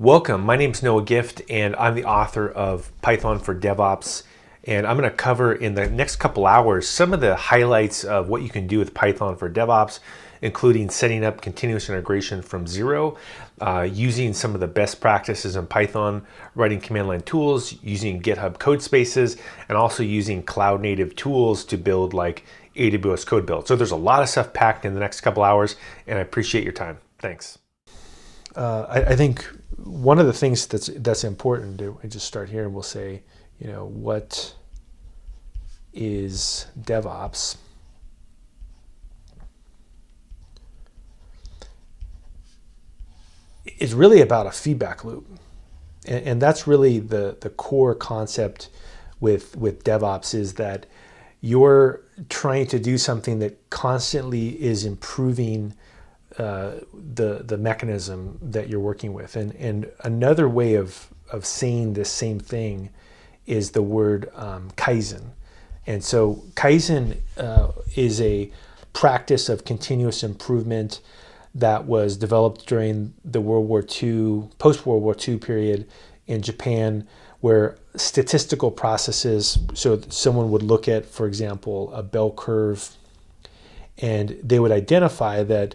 Welcome, my name is Noah Gift and I'm the author of Python for DevOps, and I'm going to cover in the next couple hours some of the highlights of what you can do with Python for DevOps, including setting up continuous integration from zero, using some of the best practices in Python, writing command line tools, using GitHub Codespaces, and also using cloud native tools to build like AWS CodeBuild. So there's a lot of stuff packed in the next couple hours, and I appreciate your time. Thanks. I think one of the things that's important, I just start here and we'll say, what is DevOps? It's really about a feedback loop. And that's really the core concept with DevOps, is that you're trying to do something that constantly is improving the mechanism that you're working with. And another way of saying the same thing is the word Kaizen. And so Kaizen is a practice of continuous improvement that was developed during the post-World War II period in Japan, where statistical processes, so someone would look at, for example, a bell curve, and they would identify that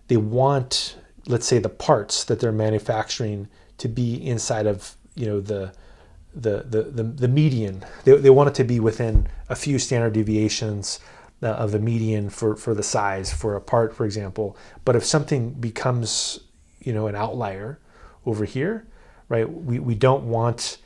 they want, let's say, the parts that they're manufacturing to be inside of the median. They want it to be within a few standard deviations of the median for the size for a part, for example. But if something becomes an outlier over here, right? We don't want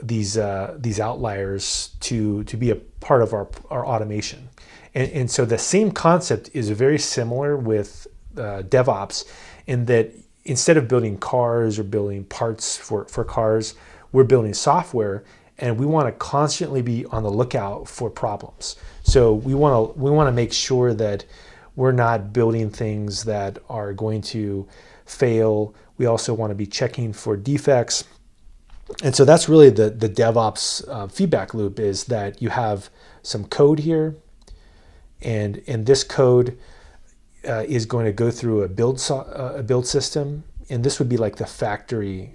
these outliers to be a part of our automation. And so the same concept is very similar with DevOps, in that instead of building cars or building parts for cars, we're building software, and we want to constantly be on the lookout for problems. So we want to make sure that we're not building things that are going to fail. We also want to be checking for defects. And so that's really the DevOps feedback loop, is that you have some code here, and this code is going to go through a build system, and this would be like the factory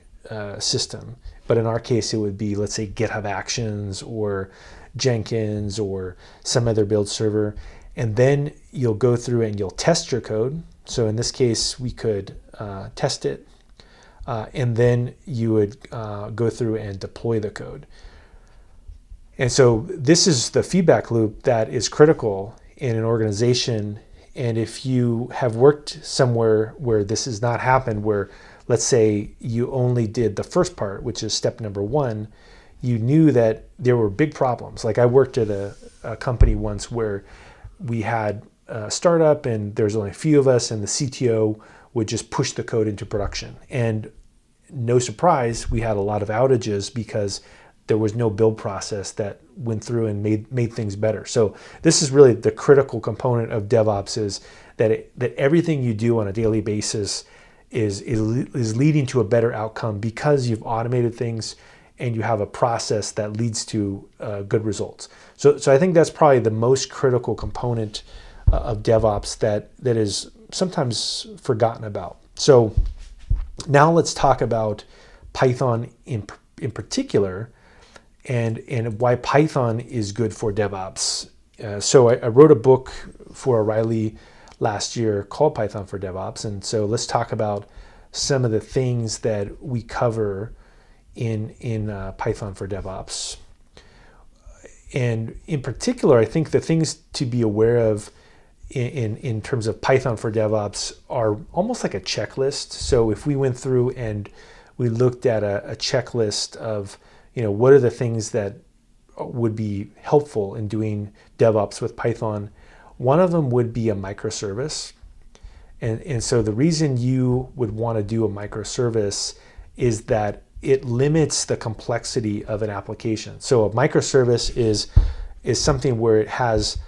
system. But in our case, it would be, let's say, GitHub Actions or Jenkins or some other build server. And then you'll go through and you'll test your code. So in this case, we could test it. And then you would go through and deploy the code. And so this is the feedback loop that is critical in an organization. And if you have worked somewhere where this has not happened, where, let's say, you only did the first part, which is step number one, you knew that there were big problems. Like I worked at a company once where we had a startup and there's only a few of us, and the CTO would just push the code into production. And no surprise, we had a lot of outages because there was no build process that went through and made things better. So this is really the critical component of DevOps, is that everything you do on a daily basis is leading to a better outcome because you've automated things and you have a process that leads to good results. So I think that's probably the most critical component of DevOps that is sometimes forgotten about. So now let's talk about Python in particular, and why Python is good for DevOps. So I wrote a book for O'Reilly last year called Python for DevOps. And so let's talk about some of the things that we cover in Python for DevOps. And in particular, I think the things to be aware of in terms of Python for DevOps are almost like a checklist. So if we went through and we looked at a checklist of what are the things that would be helpful in doing DevOps with Python, one of them would be a microservice. And so the reason you would want to do a microservice is that it limits the complexity of an application. So a microservice is something where it has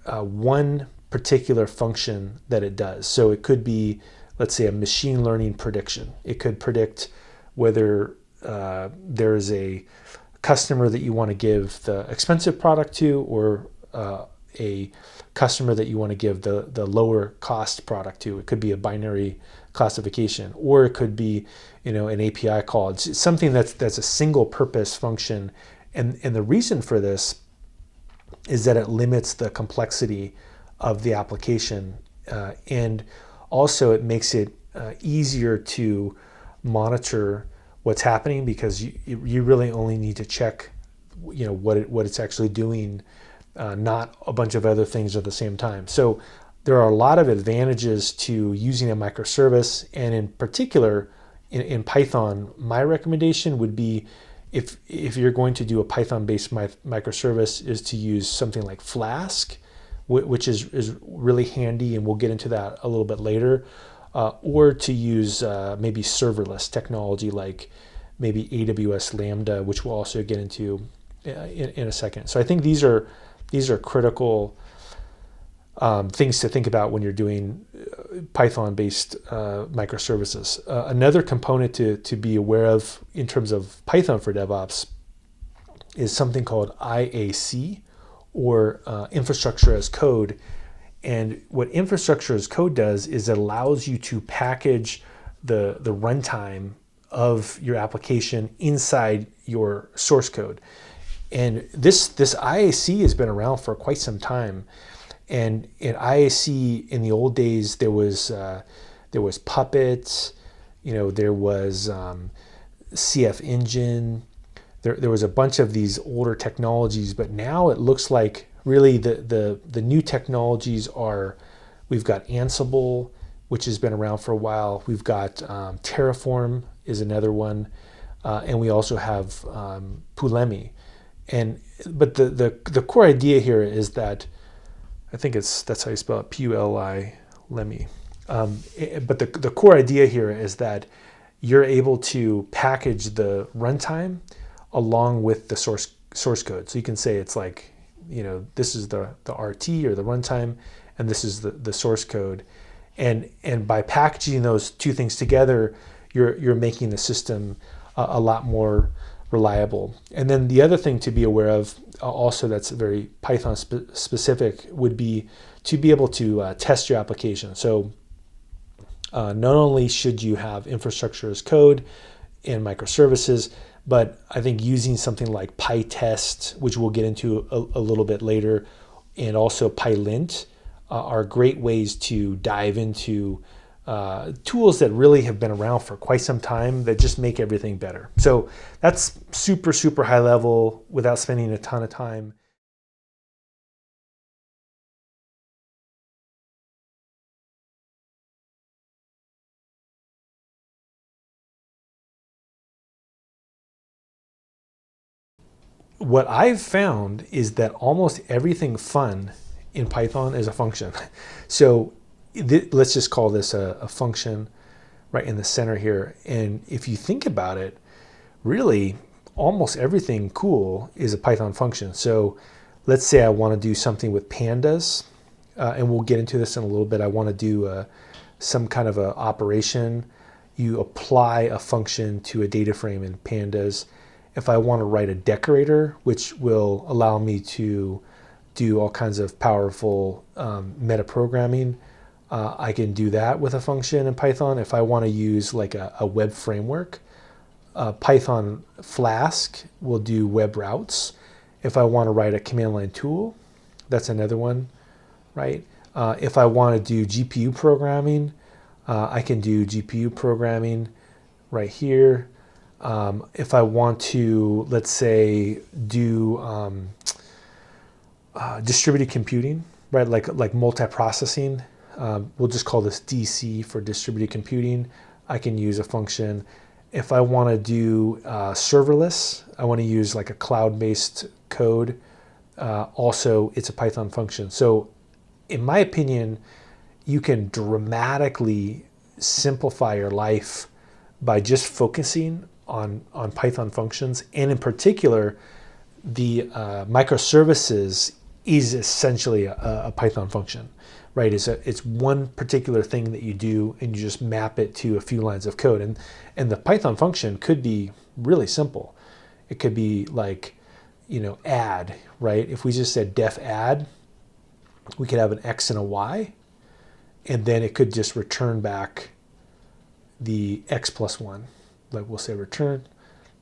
one particular function that it does. So it could be, let's say, a machine learning prediction. It could predict whether there's a customer that you want to give the expensive product to, or a customer that you want to give the lower cost product to. It could be a binary classification, or it could be, an API call. It's something that's a single purpose function. And the reason for this is that it limits the complexity of the application, and also it makes it easier to monitor what's happening, because you really only need to check what it's actually doing, not a bunch of other things at the same time. So there are a lot of advantages to using a microservice, and in particular in Python, my recommendation would be, if you're going to do a Python-based microservice, is to use something like Flask, which is really handy, and we'll get into that a little bit later, or to use maybe serverless technology like maybe AWS Lambda, which we'll also get into in a second. So I think these are critical things to think about when you're doing Python-based microservices. Another component to be aware of in terms of Python for DevOps is something called IaC, or infrastructure as code. And what infrastructure as code does is it allows you to package the runtime of your application inside your source code. And this IaC has been around for quite some time. And in IaC, in the old days, there was Puppet, there was CF Engine, there was a bunch of these older technologies. But now it looks like really the new technologies are, we've got Ansible, which has been around for a while. We've got Terraform is another one, and we also have Pulumi. But the core idea here is that, I think that's how you spell it, Puli, Lemi. But the core idea here is that you're able to package the runtime along with the source code. So you can say it's like, this is the RT or the runtime, and this is the source code. And by packaging those two things together, you're making the system a lot more reliable. And then the other thing to be aware of, also that's very Python specific, would be to be able to test your application. So not only should you have infrastructure as code and microservices, but I think using something like PyTest, which we'll get into a little bit later, and also PyLint are great ways to dive into tools that really have been around for quite some time that just make everything better. So that's super, super high level without spending a ton of time. What I've found is that almost everything fun in Python is a function. So let's just call this a function right in the center here. And if you think about it, really almost everything cool is a Python function. So let's say I want to do something with pandas, and we'll get into this in a little bit. I want to do some kind of a operation. You apply a function to a data frame in pandas. If I want to write a decorator, which will allow me to do all kinds of powerful metaprogramming, I can do that with a function in Python. If I want to use like a web framework, Python Flask will do web routes. If I want to write a command line tool, that's another one, right? If I want to do GPU programming, I can do GPU programming right here. If I want to, let's say, do distributed computing, right? Like multiprocessing. We'll just call this DC for distributed computing. I can use a function. If I want to do serverless, I want to use like a cloud-based code. Also, it's a Python function. So in my opinion, you can dramatically simplify your life by just focusing on Python functions. And in particular, the microservices is essentially a Python function, right? It's one particular thing that you do, and you just map it to a few lines of code. And the Python function could be really simple. It could be like, add, right? If we just said def add, we could have an X and a Y, and then it could just return back the x plus 1. Like we'll say return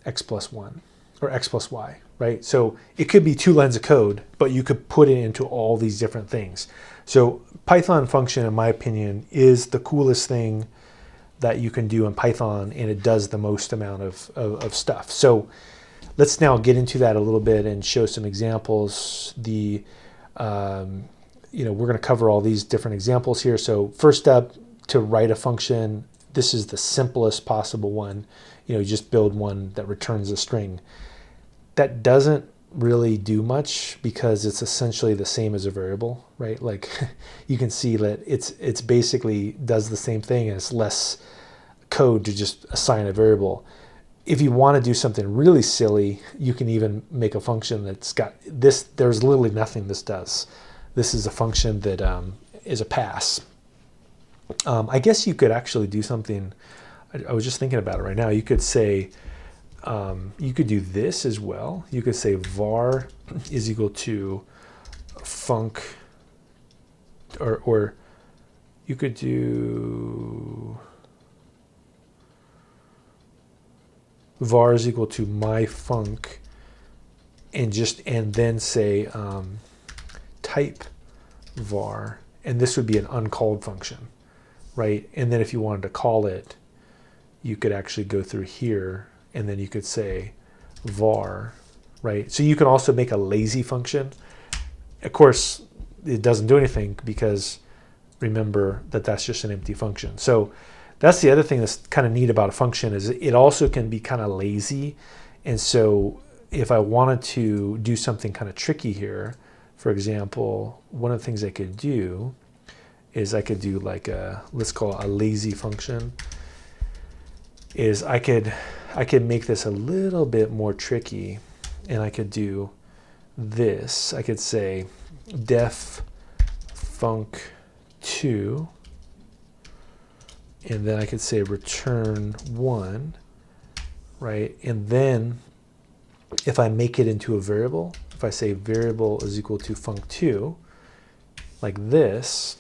x plus 1 or x plus y, right? So it could be 2 lines of code, but you could put it into all these different things. So Python function, in my opinion, is the coolest thing that you can do in Python, and it does the most amount of stuff. So let's now get into that a little bit and show some examples. We're going to cover all these different examples here. So first up, to write a function, this is the simplest possible one. You just build one that returns a string. That doesn't really do much because it's essentially the same as a variable, right? Like you can see that it's basically does the same thing, and it's less code to just assign a variable. If you want to do something really silly, you can even make a function that's got this. There's literally nothing this does. This is a function that is a pass. I guess you could actually do something. I was just thinking about it right now. You could say, you could do this as well. You could say var is equal to func, or you could do var is equal to myfunc, and then say type var, and this would be an uncalled function, right? And then if you wanted to call it, you could actually go through here, and then you could say var, right? So you can also make a lazy function. Of course, it doesn't do anything because remember that that's just an empty function. So that's the other thing that's kind of neat about a function, is it also can be kind of lazy. And so if I wanted to do something kind of tricky here, for example, one of the things I could do is I could do like let's call it a lazy function, is I could make this a little bit more tricky, and I could do this. I could say def func2, and then I could say return 1, right? And then if I make it into a variable, if I say variable is equal to func2, like this,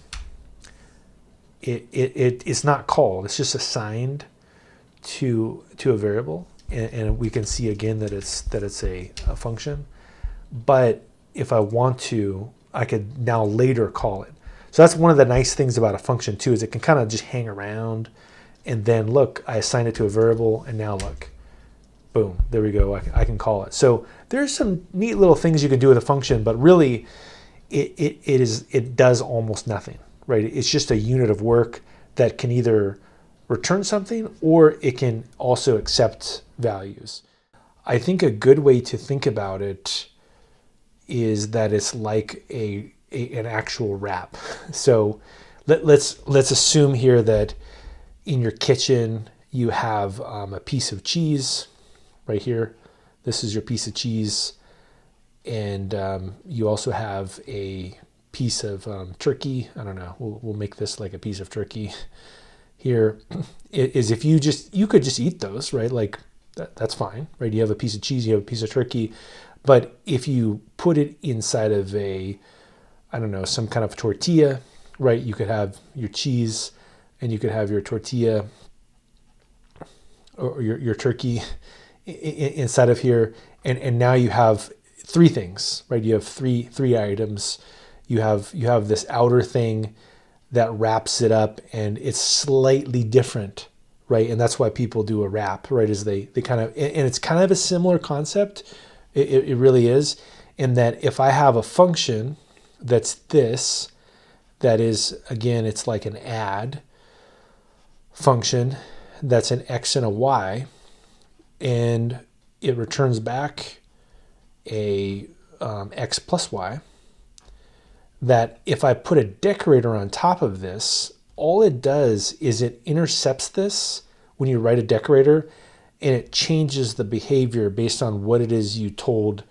it's not called, it's just assigned to a variable, and we can see again that it's a function. But if I want to, I could now later call it. So that's one of the nice things about a function too, is it can kind of just hang around, and then look, I assign it to a variable, and now look, boom, there we go, I can call it. So there's some neat little things you can do with a function, but really it does almost nothing, right? It's just a unit of work that can either return something, or it can also accept values. I think a good way to think about it is that it's like an actual wrap. So let's assume here that in your kitchen you have a piece of cheese right here. This is your piece of cheese, and you also have a piece of turkey. I don't know. We'll make this like a piece of turkey. Here is if you could just eat those, right? Like that's fine, right? You have a piece of cheese, you have a piece of turkey, but if you put it inside of some kind of tortilla, right? You could have your cheese, and you could have your tortilla or your turkey inside of here, and now you have three things, right? You have three items. You have this outer thing that wraps it up, and it's slightly different, right? And that's why people do a wrap, right? Is they kind of, and it's kind of a similar concept. It really is, in that if I have a function that's this, that is, again, it's like an add function that's an x and a y, and it returns back a x plus y, that if I put a decorator on top of this, all it does is it intercepts this when you write a decorator, and it changes the behavior based on what it is you told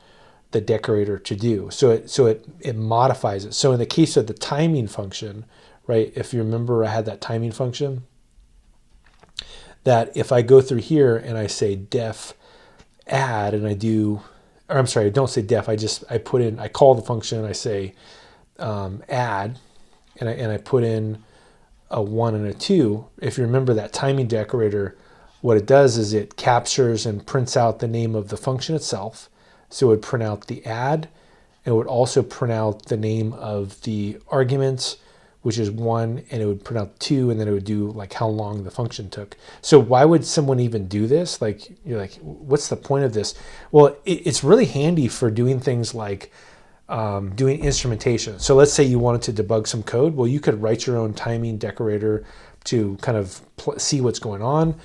the decorator to do. So it modifies it. So in the case of the timing function, right, if you remember I had that timing function, that if I go through here and I say def add, and I don't say def, I call the function, I say add, and I put in a 1 and a 2, if you remember that timing decorator, what it does is it captures and prints out the name of the function itself. So it would print out the add. It would also print out the name of the argument, which is 1, and it would print out 2, and then it would do like how long the function took. So why would someone even do this? Like, you're like, what's the point of this? Well, it's really handy for doing things like doing instrumentation. So let's say you wanted to debug some code. Well, you could write your own timing decorator to kind of see what's going on.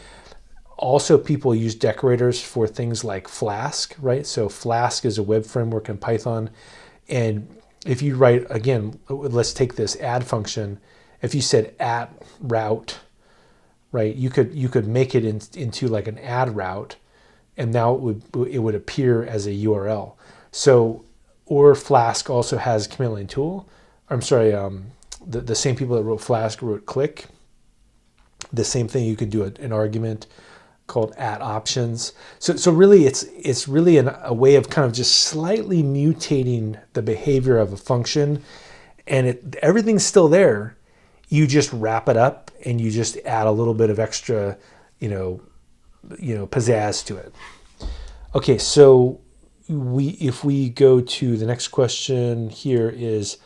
Also, people use decorators for things like Flask, right? So Flask is a web framework in Python. And if you write, again, let's take this add function. If you said at route, right, you could make it into like an add route, and now it would appear as a URL. So, or Flask also has command line tool. I'm sorry, the same people that wrote Flask wrote click. The same thing, you could do an argument called at options. So really it's really a way of kind of just slightly mutating the behavior of a function, and everything's still there. You just wrap it up and you just add a little bit of extra, pizzazz to it. Okay, so if we go to the next question here is,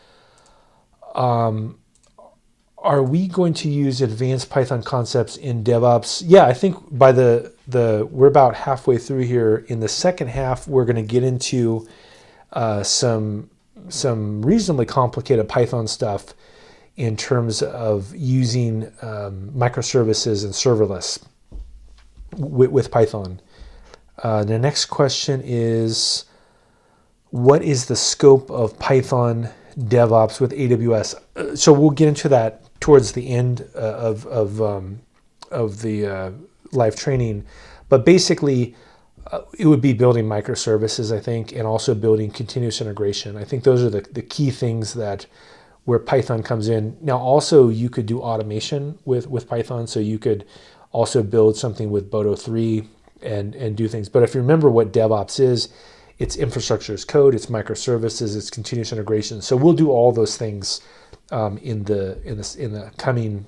are we going to use advanced Python concepts in DevOps? Yeah, I think by we're about halfway through here. In the second half, we're going to get into some reasonably complicated Python stuff in terms of using microservices and serverless with Python. The next question is, what is the scope of Python DevOps with AWS? So we'll get into that towards the end of the live training, but basically it would be building microservices, I think, and also building continuous integration. I think those are the key things that where Python comes in. Now, also you could do automation with Python, so you could also build something with Boto 3 and do things. But if you remember what DevOps is, it's infrastructure as code, it's microservices, it's continuous integration. So we'll do all those things in the coming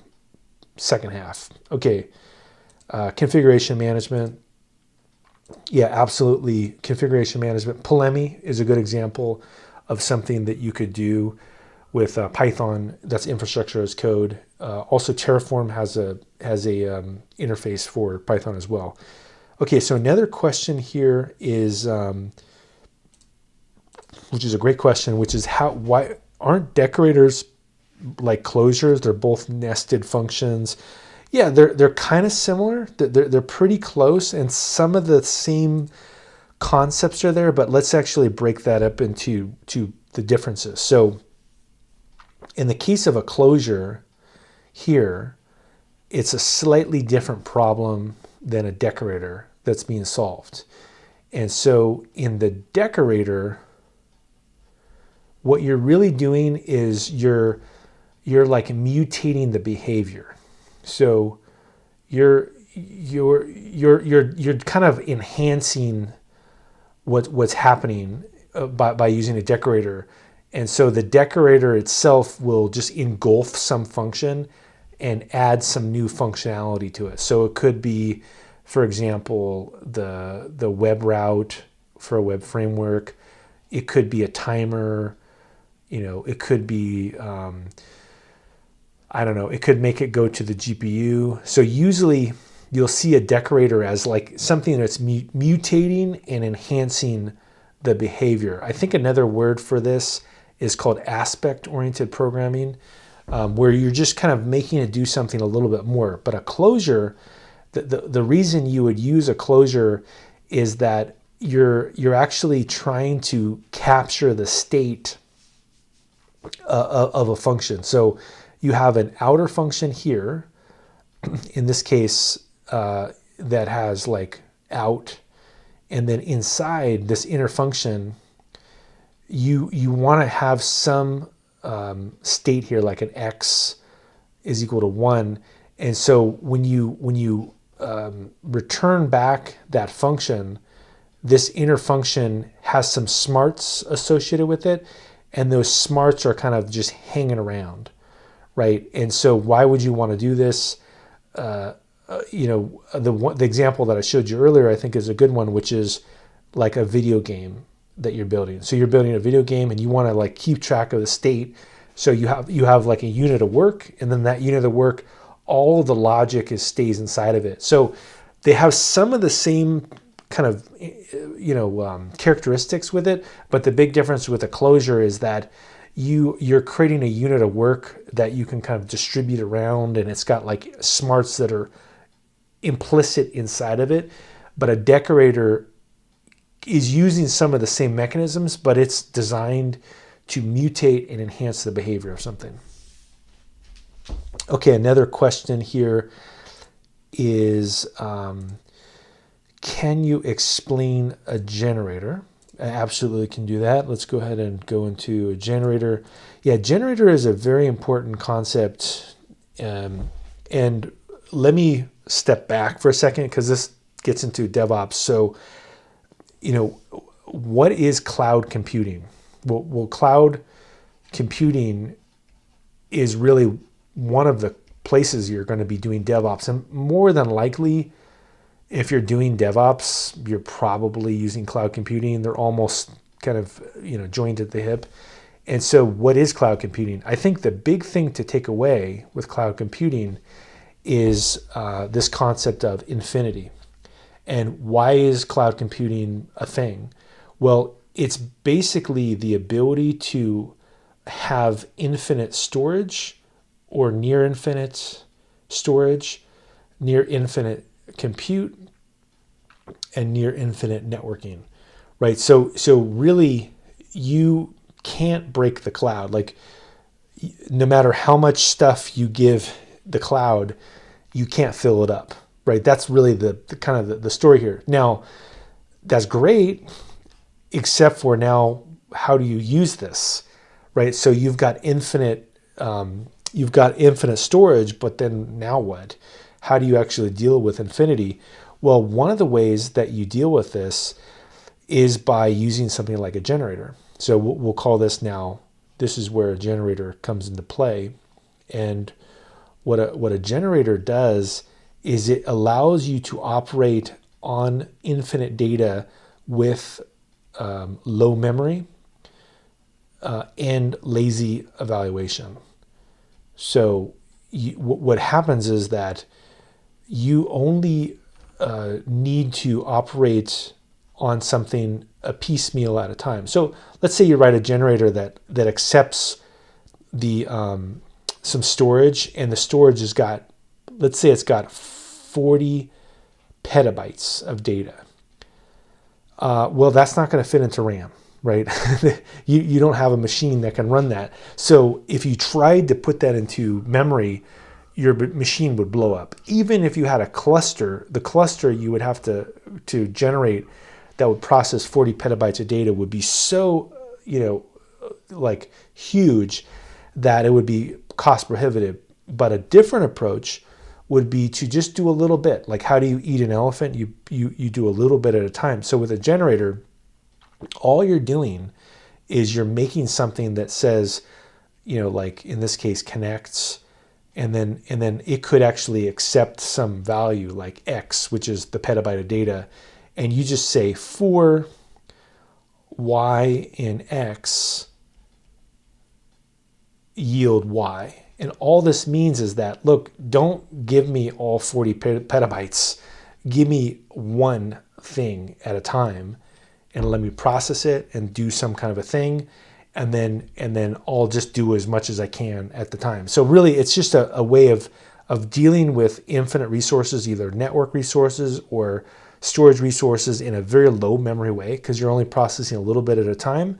second half. Okay, configuration management. Yeah, absolutely. Configuration management. Polemy is a good example of something that you could do with Python. That's infrastructure as code. Also, Terraform has a interface for Python as well. Okay, so another question here is, which is a great question, which is why aren't decorators like closures? They're both nested functions. Yeah, they're kind of similar. They're pretty close, and some of the same concepts are there. But let's actually break that up into the differences. So, in the case of a closure, here, it's a slightly different problem than a decorator that's being solved. And so, in the decorator, what you're really doing is you're like mutating the behavior. So you're kind of enhancing what's happening by using a decorator. And so the decorator itself will just engulf some function and add some new functionality to it. So it could be, for example, the web route for a web framework. It could be a timer. It could be, it could make it go to the GPU. So usually you'll see a decorator as like something that's mutating and enhancing the behavior. I think another word for this is called aspect-oriented programming, where you're just kind of making it do something a little bit more. But a closure, the reason you would use a closure is that you're actually trying to capture the state of a function. So you have an outer function here, in this case, that has like out, and then inside this inner function, you want to have some state here, like an x is equal to 1. And so when you return back that function, this inner function has some smarts associated with it, and those smarts are kind of just hanging around, right? And so why would you want to do this? The example that I showed you earlier, I think, is a good one, which is like a video game that you're building. So you're building a video game and you want to like keep track of the state. So you have like a unit of work, and then that unit of work, all of the logic stays inside of it. So they have some of the same kind of characteristics with it, but the big difference with a closure is that you're creating a unit of work that you can kind of distribute around, and it's got like smarts that are implicit inside of it. But a decorator is using some of the same mechanisms, but it's designed to mutate and enhance the behavior of something. Okay, another question here is, can you explain a generator? I absolutely can do that. Let's go ahead and go into a generator. Yeah, generator is a very important concept. And let me step back for a second, because this gets into DevOps. So, what is cloud computing? Well, cloud computing is really one of the places you're going to be doing DevOps. And more than likely, if you're doing DevOps, you're probably using cloud computing. They're almost kind of, joined at the hip. And so what is cloud computing? I think the big thing to take away with cloud computing is this concept of infinity. And why is cloud computing a thing? Well, it's basically the ability to have infinite storage or near infinite storage, near infinite compute, and near infinite networking, right? So really, you can't break the cloud. Like, no matter how much stuff you give the cloud, you can't fill it up, right? That's really the kind of the story here. Now, that's great, except for now, how do you use this, right? So you've got infinite storage, but then now what? How do you actually deal with infinity? Well, one of the ways that you deal with this is by using something like a generator. So we'll call this now, this is where a generator comes into play. And what a generator does is it allows you to operate on infinite data with low memory and lazy evaluation. So what happens is that you only need to operate on something a piecemeal at a time. So let's say you write a generator that accepts the some storage, and the storage has got, let's say it's got 40 petabytes of data. Well, that's not going to fit into RAM, right? you don't have a machine that can run that. So if you tried to put that into memory, your machine would blow up. Even if you had a cluster, the cluster you would have to generate that would process 40 petabytes of data would be so, like huge that it would be cost prohibitive. But a different approach would be to just do a little bit. Like, how do you eat an elephant? You do a little bit at a time. So with a generator, all you're doing is you're making something that says, like in this case, connects, and then it could actually accept some value like X, which is the petabyte of data, and you just say for Y in X yield Y. And all this means is that, look, don't give me all 40 petabytes. Give me one thing at a time and let me process it and do some kind of a thing. And then I'll just do as much as I can at the time. So really, it's just a way of dealing with infinite resources, either network resources or storage resources, in a very low memory way, because you're only processing a little bit at a time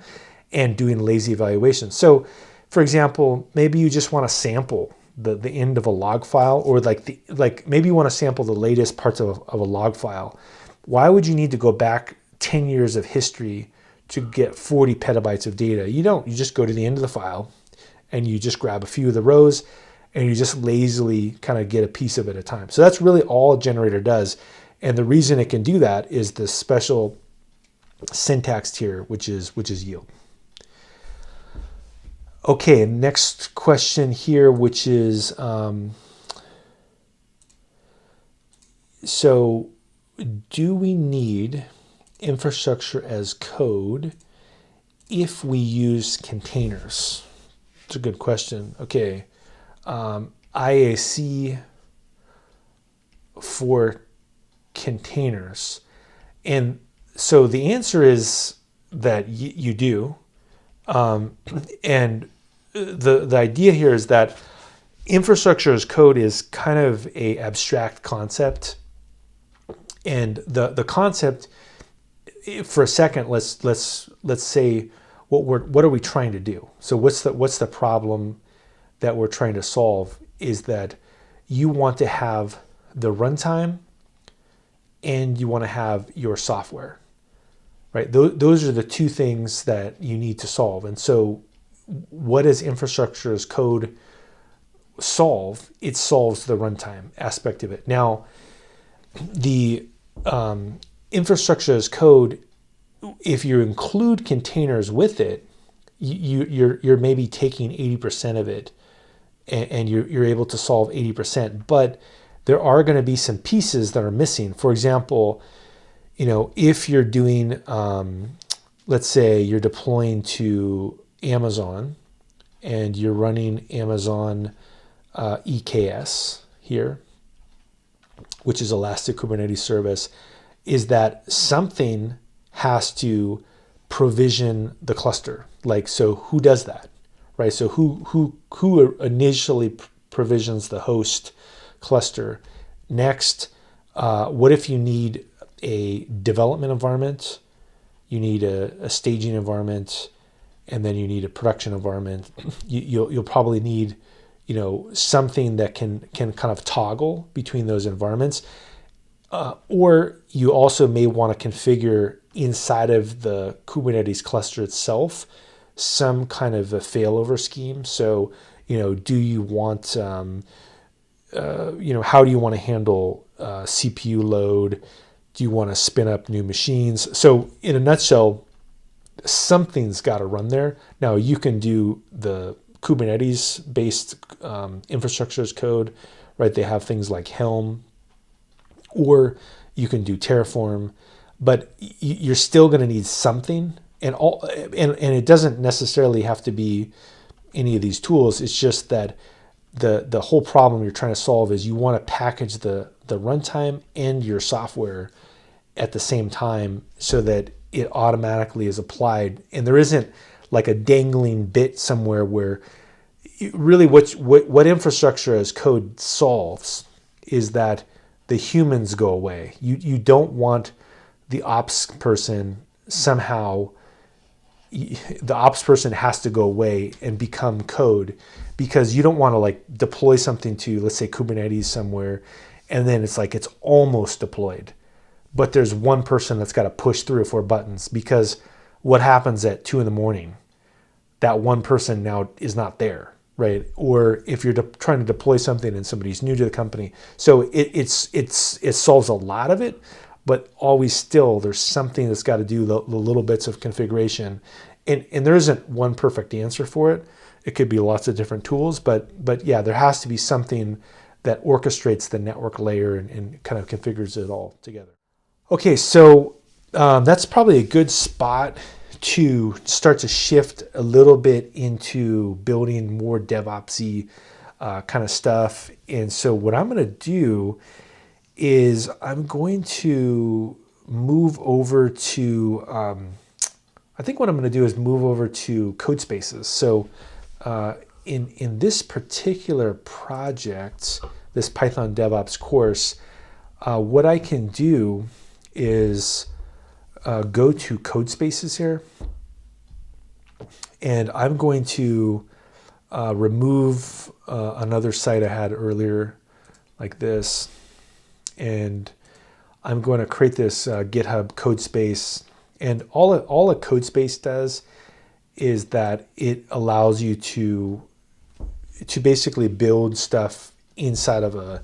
and doing lazy evaluation. So, for example, maybe you just want to sample the end of a log file, or maybe you want to sample the latest parts of a log file. Why would you need to go back 10 years of history to get 40 petabytes of data? You don't. You just go to the end of the file and you just grab a few of the rows and you just lazily kind of get a piece of it at a time. So that's really all a generator does. And the reason it can do that is the special syntax here, which is yield. Okay, next question here, which is, so do we need infrastructure as code if we use containers? It's a good question. Okay, IaC for containers. And so the answer is that you do. And the idea here is that infrastructure as code is kind of a abstract concept. And the concept, for a second, let's say what are we trying to do? So what's the problem that we're trying to solve is that you want to have the runtime and you want to have your software, right? Those are the two things that you need to solve. And so what does infrastructure as code solve? It solves the runtime aspect of it. Now, the infrastructure as code, if you include containers with it, you're maybe taking 80% of it, and you're able to solve 80%. But there are going to be some pieces that are missing. For example, if you're doing, let's say you're deploying to Amazon and you're running Amazon EKS here, which is Elastic Kubernetes Service, is that something has to provision the cluster. Like, so who does that, right? So who initially provisions the host cluster? Next, what if you need a development environment, you need a staging environment, and then you need a production environment? You'll probably need something that can kind of toggle between those environments. Or you also may want to configure inside of the Kubernetes cluster itself some kind of a failover scheme. So, do you want, how do you want to handle CPU load? Do you want to spin up new machines? So in a nutshell, something's got to run there. Now you can do the Kubernetes-based infrastructure as code, right? They have things like Helm, or you can do Terraform, but you're still going to need something. And it doesn't necessarily have to be any of these tools. It's just that the whole problem you're trying to solve is you want to package the runtime and your software at the same time so that it automatically is applied, and there isn't like a dangling bit somewhere where really what infrastructure as code solves is that the humans go away. You don't want the ops person somehow, the ops person has to go away and become code, because you don't want to like deploy something to, let's say, Kubernetes somewhere, and then it's like it's almost deployed, but there's one person that's got to push 3 or 4 buttons, because what happens at 2 a.m, that one person now is not there, right? Or if you're trying to deploy something and somebody's new to the company, so it solves a lot of it, but always still there's something that's got to do the little bits of configuration, and there isn't one perfect answer for it. It could be lots of different tools, but yeah, there has to be something that orchestrates the network layer and kind of configures it all together. Okay, so that's probably a good spot to start to shift a little bit into building more DevOps-y kind of stuff. And so what I'm going to do is I'm going to move over to, I think what I'm going to do is move over to Codespaces. So in this particular project, this Python DevOps course, what I can do is go to Codespaces here, and I'm going to remove another site I had earlier like this, and I'm going to create this GitHub Codespace. And all a Codespace does is that it allows you to basically build stuff inside of a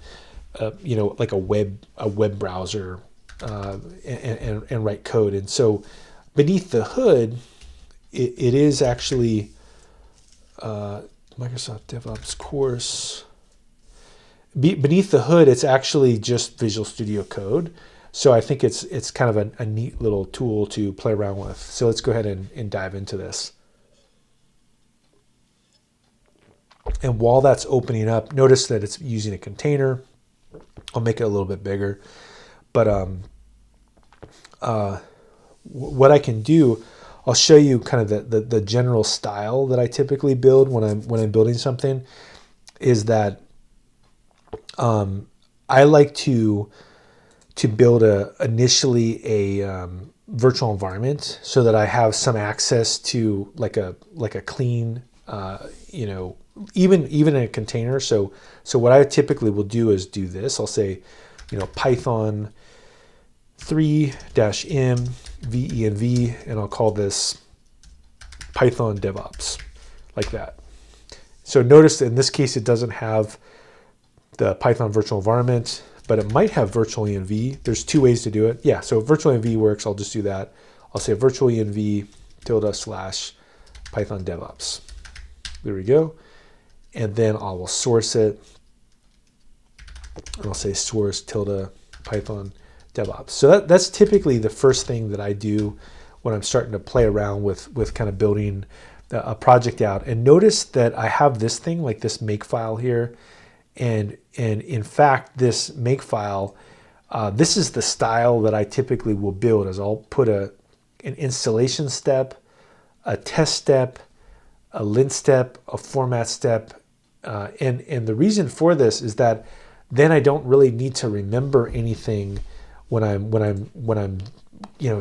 like a web browser and write code. And so beneath the hood, it is actually Microsoft DevOps course. Beneath the hood, it's actually just Visual Studio Code. So I think it's kind of a neat little tool to play around with. So let's go ahead and dive into this. And while that's opening up, notice that it's using a container. I'll make it a little bit bigger. But what I can do, I'll show you kind of the general style that I typically build when I'm building something, is that I like to build initially a virtual environment so that I have some access to like a clean, even in a container. So what I typically will do is do this. I'll say, Python 3-m venv, and I'll call this Python DevOps, like that. So notice that in this case, it doesn't have the Python virtual environment, but it might have virtual env. There's two ways to do it. Yeah, so virtual env works. I'll just do that. I'll say virtual env / Python DevOps. There we go. And then I will source it. And I'll say source / Python DevOps. So that's typically the first thing that I do when I'm starting to play around with kind of building a project out. And notice that I have this thing, like this make file here. And in fact, this make file, this is the style that I typically will build, is I'll put an installation step, a test step, a lint step, a format step. And the reason for this is that then I don't really need to remember anything when I'm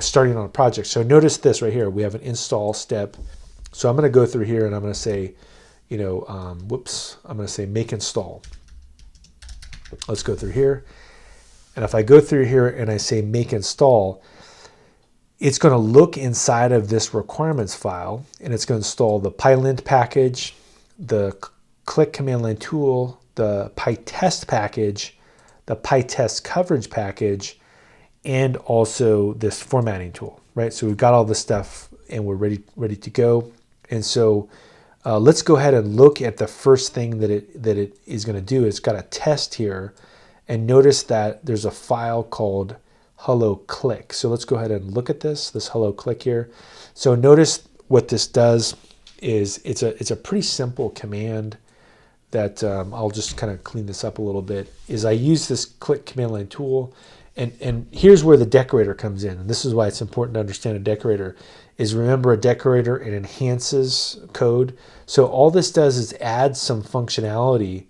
starting on a project. So notice this right here. We have an install step. So I'm going to go through here and I'm going to say, I'm going to say make install. Let's go through here. And if I go through here and I say make install, it's going to look inside of this requirements file, and it's going to install the PyLint package, the click command line tool, the PyTest package, the PyTest coverage package, and also this formatting tool, right? So we've got all this stuff and we're ready to go. And so let's go ahead and look at the first thing that it is going to do. It's got a test here, and notice that there's a file called hello click. So let's go ahead and look at this hello click here. So notice what this does is it's a pretty simple command that I'll just kind of clean this up a little bit. Is I use this click command line tool, and here's where the decorator comes in. And this is why it's important to understand a decorator. Is remember, a decorator, it enhances code. So all this does is add some functionality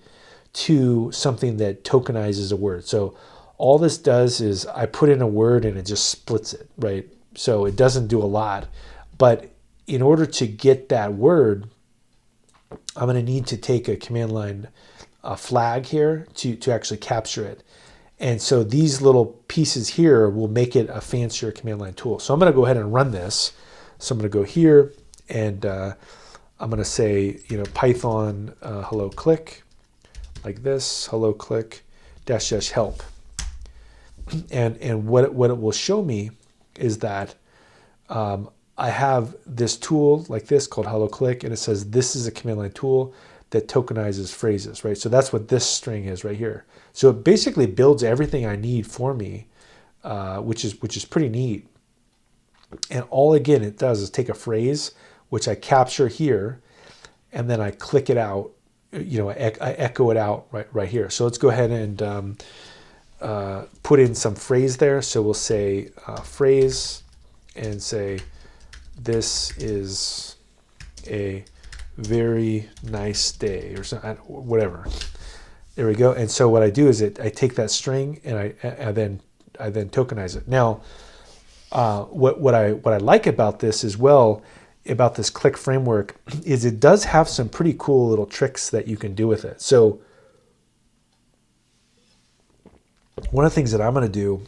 to something that tokenizes a word. So all this does is I put in a word and it just splits it, right? So it doesn't do a lot. But in order to get that word, I'm going to need to take a command line flag here to actually capture it. And so these little pieces here will make it a fancier command line tool. So I'm going to go ahead and run this. So I'm going to go here and I'm going to say, Python hello click, like this, hello click -- help. And what it will show me is that I have this tool like this called hello click, and it says this is a command line tool that tokenizes phrases, right? So that's what this string is right here. So it basically builds everything I need for me, which is pretty neat. And all again it does is take a phrase, which I capture here, and then I click it out, I echo it out right here. So let's go ahead and put in some phrase there. So we'll say phrase and say, this is a very nice day, or something, whatever. There we go. And so what I do is I take that string and I then tokenize it. Now, what I like about this as well, about this click framework, is it does have some pretty cool little tricks that you can do with it. So one of the things that I'm going to do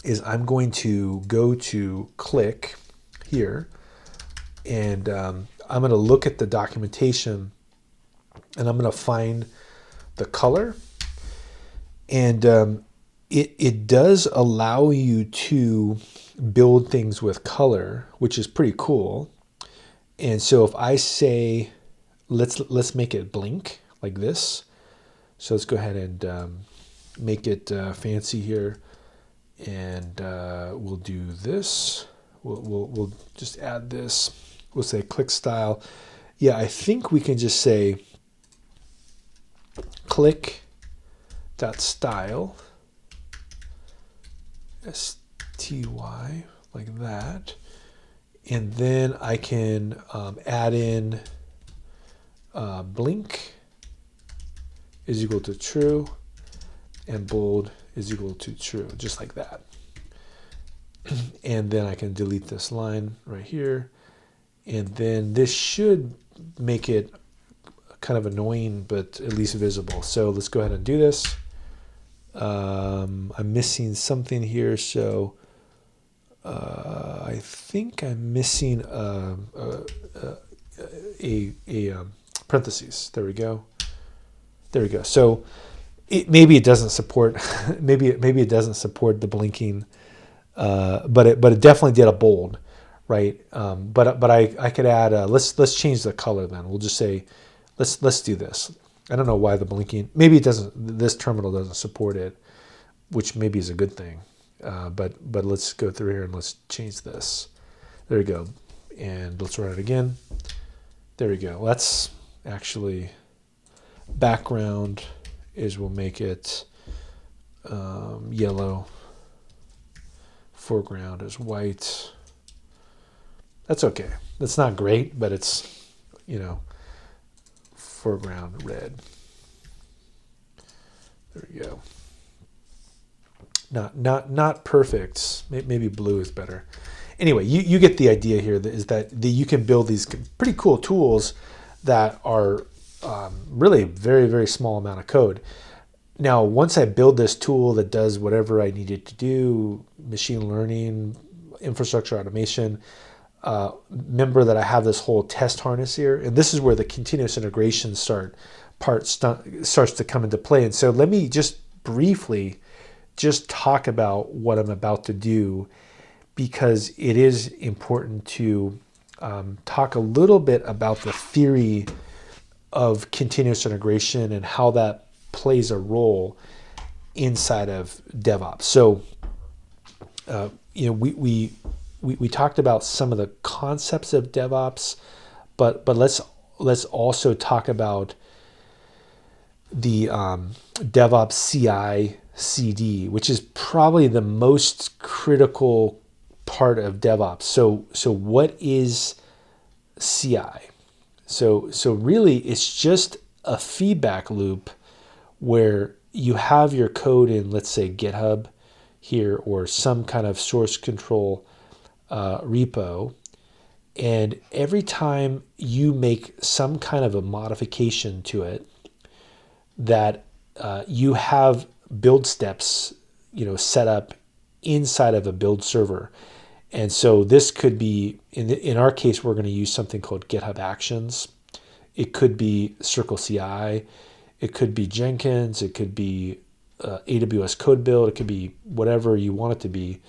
is I'm going to go to click here, and I'm going to look at the documentation, and I'm going to find the color, and it does allow you to build things with color, which is pretty cool. And so if I say let's make it blink like this. So let's go ahead and make it fancy here, and we'll do this. We'll just add this. We'll say click style. Yeah, I think we can just say click dot style, STY, like that. And then I can add in blink is equal to true, and bold is equal to true, just like that. And then I can delete this line right here. And then this should make it kind of annoying, but at least visible. So let's go ahead and do this. I'm missing something here, so I think I'm missing a parentheses. There we go. There we go. So maybe it doesn't support maybe it doesn't support the blinking, but it definitely did a bold, right? But I could add let's change the color then. We'll just say let's do this. I don't know why the blinking, maybe it doesn't, this terminal doesn't support it, which maybe is a good thing. But let's go through here and let's change this. There we go. And let's run it again. There we go. Let's actually, background is, we'll make it yellow. Foreground is white. That's okay. That's not great, but it's, foreground red. There we go. Not perfect. Maybe blue is better. Anyway, you get the idea here. Is that you can build these pretty cool tools that are really very, very small amount of code. Now, once I build this tool that does whatever I need it to do, machine learning, infrastructure automation, remember that I have this whole test harness here, and this is where the continuous integration starts to come into play. And so let me just briefly just talk about what I'm about to do, because it is important to talk a little bit about the theory of continuous integration and how that plays a role inside of DevOps. So, we talked about some of the concepts of DevOps, but let's also talk about the DevOps CI/CD, which is probably the most critical part of DevOps. So what is CI? So really, it's just a feedback loop where you have your code in, let's say, GitHub here, or some kind of source control repo, and every time you make some kind of a modification to it, that you have build steps, set up inside of a build server. And so this could be, in our case, we're going to use something called GitHub Actions. It could be Circle CI. It could be Jenkins. It could be AWS CodeBuild. It could be whatever you want it to be.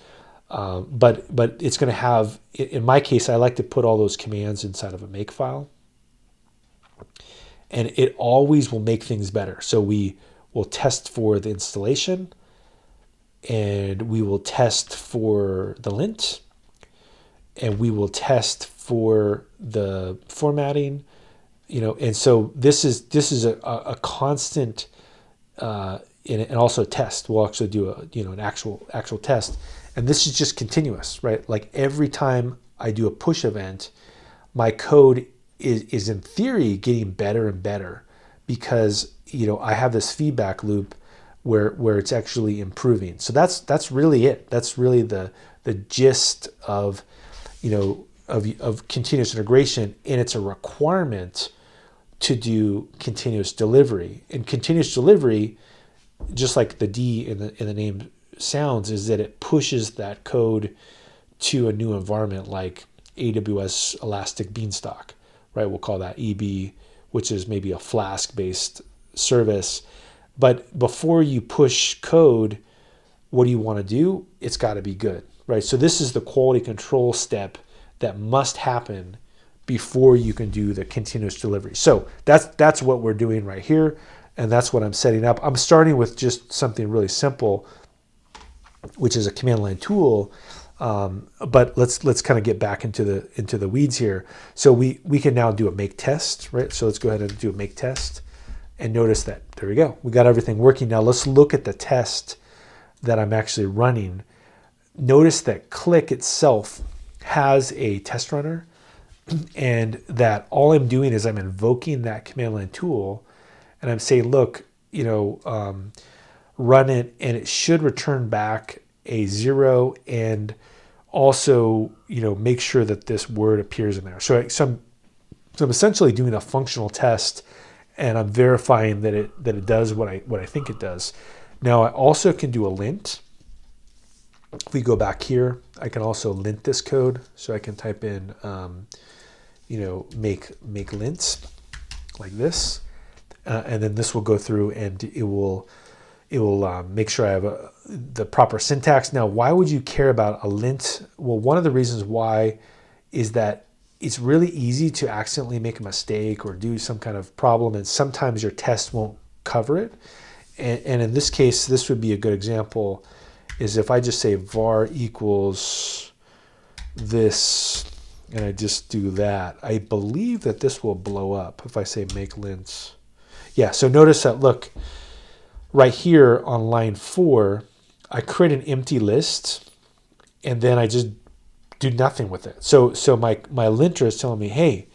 But it's going to have, in my case, I like to put all those commands inside of a make file. And it always will make things better. So we will test for the installation, and we will test for the lint, and we will test for the formatting, and so this is a constant, and also test. We'll actually do an actual test, and this is just continuous, right? Like every time I do a push event, my code is in theory getting better and better, because I have this feedback loop where it's actually improving. So that's really it. That's really the gist of of continuous integration, and it's a requirement to do continuous delivery. And continuous delivery, just like the D in the name sounds, is that it pushes that code to a new environment like AWS Elastic Beanstalk, right? We'll call that EB, which is maybe a Flask-based service. But before you push code, what do you want to do? It's got to be good, right? So this is the quality control step that must happen before you can do the continuous delivery. So that's what we're doing right here, and that's what I'm setting up. I'm starting with just something really simple, which is a command line tool. But let's kind of get back into the weeds here. So we can now do a make test, right? So let's go ahead and do a make test, and notice that there we go. We got everything working. Now let's look at the test that I'm actually running. Notice that click itself has a test runner, and that all I'm doing is I'm invoking that command line tool, and I'm saying, look, run it, and it should return back a 0, and also, make sure that this word appears in there. So I'm essentially doing a functional test, and I'm verifying that it does what I think it does. Now I also can do a lint. If we go back here, I can also lint this code. So I can type in, make lints like this, and then this will go through and it will make sure I have the proper syntax. Now, why would you care about a lint? Well, one of the reasons why is that it's really easy to accidentally make a mistake or do some kind of problem, and sometimes your test won't cover it. And in this case, this would be a good example, is if I just say var equals this, and I just do that, I believe that this will blow up if I say make lints. Yeah, so notice that, look, right here on line 4, I create an empty list, and then I just do nothing with it. So my linter is telling me, hey,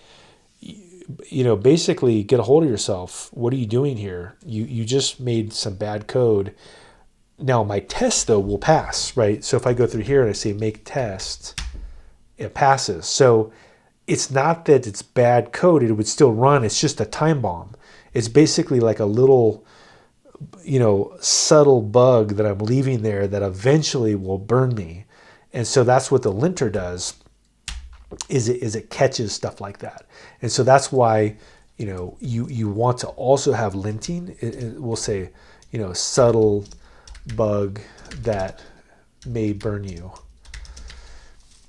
basically get a hold of yourself. What are you doing here? You just made some bad code. Now my test though will pass, right? So if I go through here and I say make test, it passes. So it's not that it's bad code, it would still run. It's just a time bomb. It's basically like a little, subtle bug that I'm leaving there that eventually will burn me. And so that's what the linter does, is it catches stuff like that. And so that's why, you want to also have linting. It will say, subtle bug that may burn you,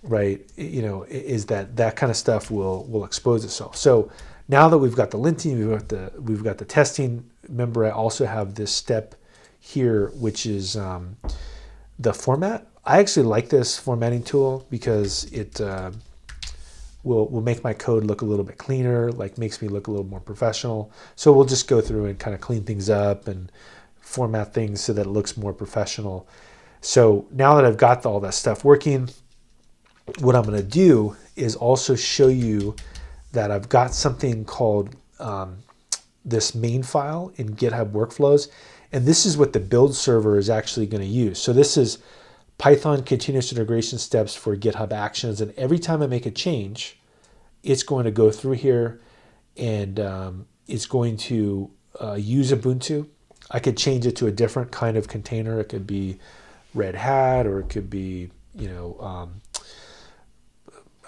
right? Is that kind of stuff will expose itself. So now that we've got the linting, we've got the testing. Remember, I also have this step here, which is the format. I actually like this formatting tool because it will make my code look a little bit cleaner, like makes me look a little more professional. So we'll just go through and kind of clean things up and format things so that it looks more professional. So now that I've got all that stuff working, what I'm going to do is also show you that I've got something called this main file in GitHub Workflows. And this is what the build server is actually going to use. So this is Python continuous integration steps for GitHub Actions. And every time I make a change, it's going to go through here and it's going to use Ubuntu. I could change it to a different kind of container. It could be Red Hat, or it could be, I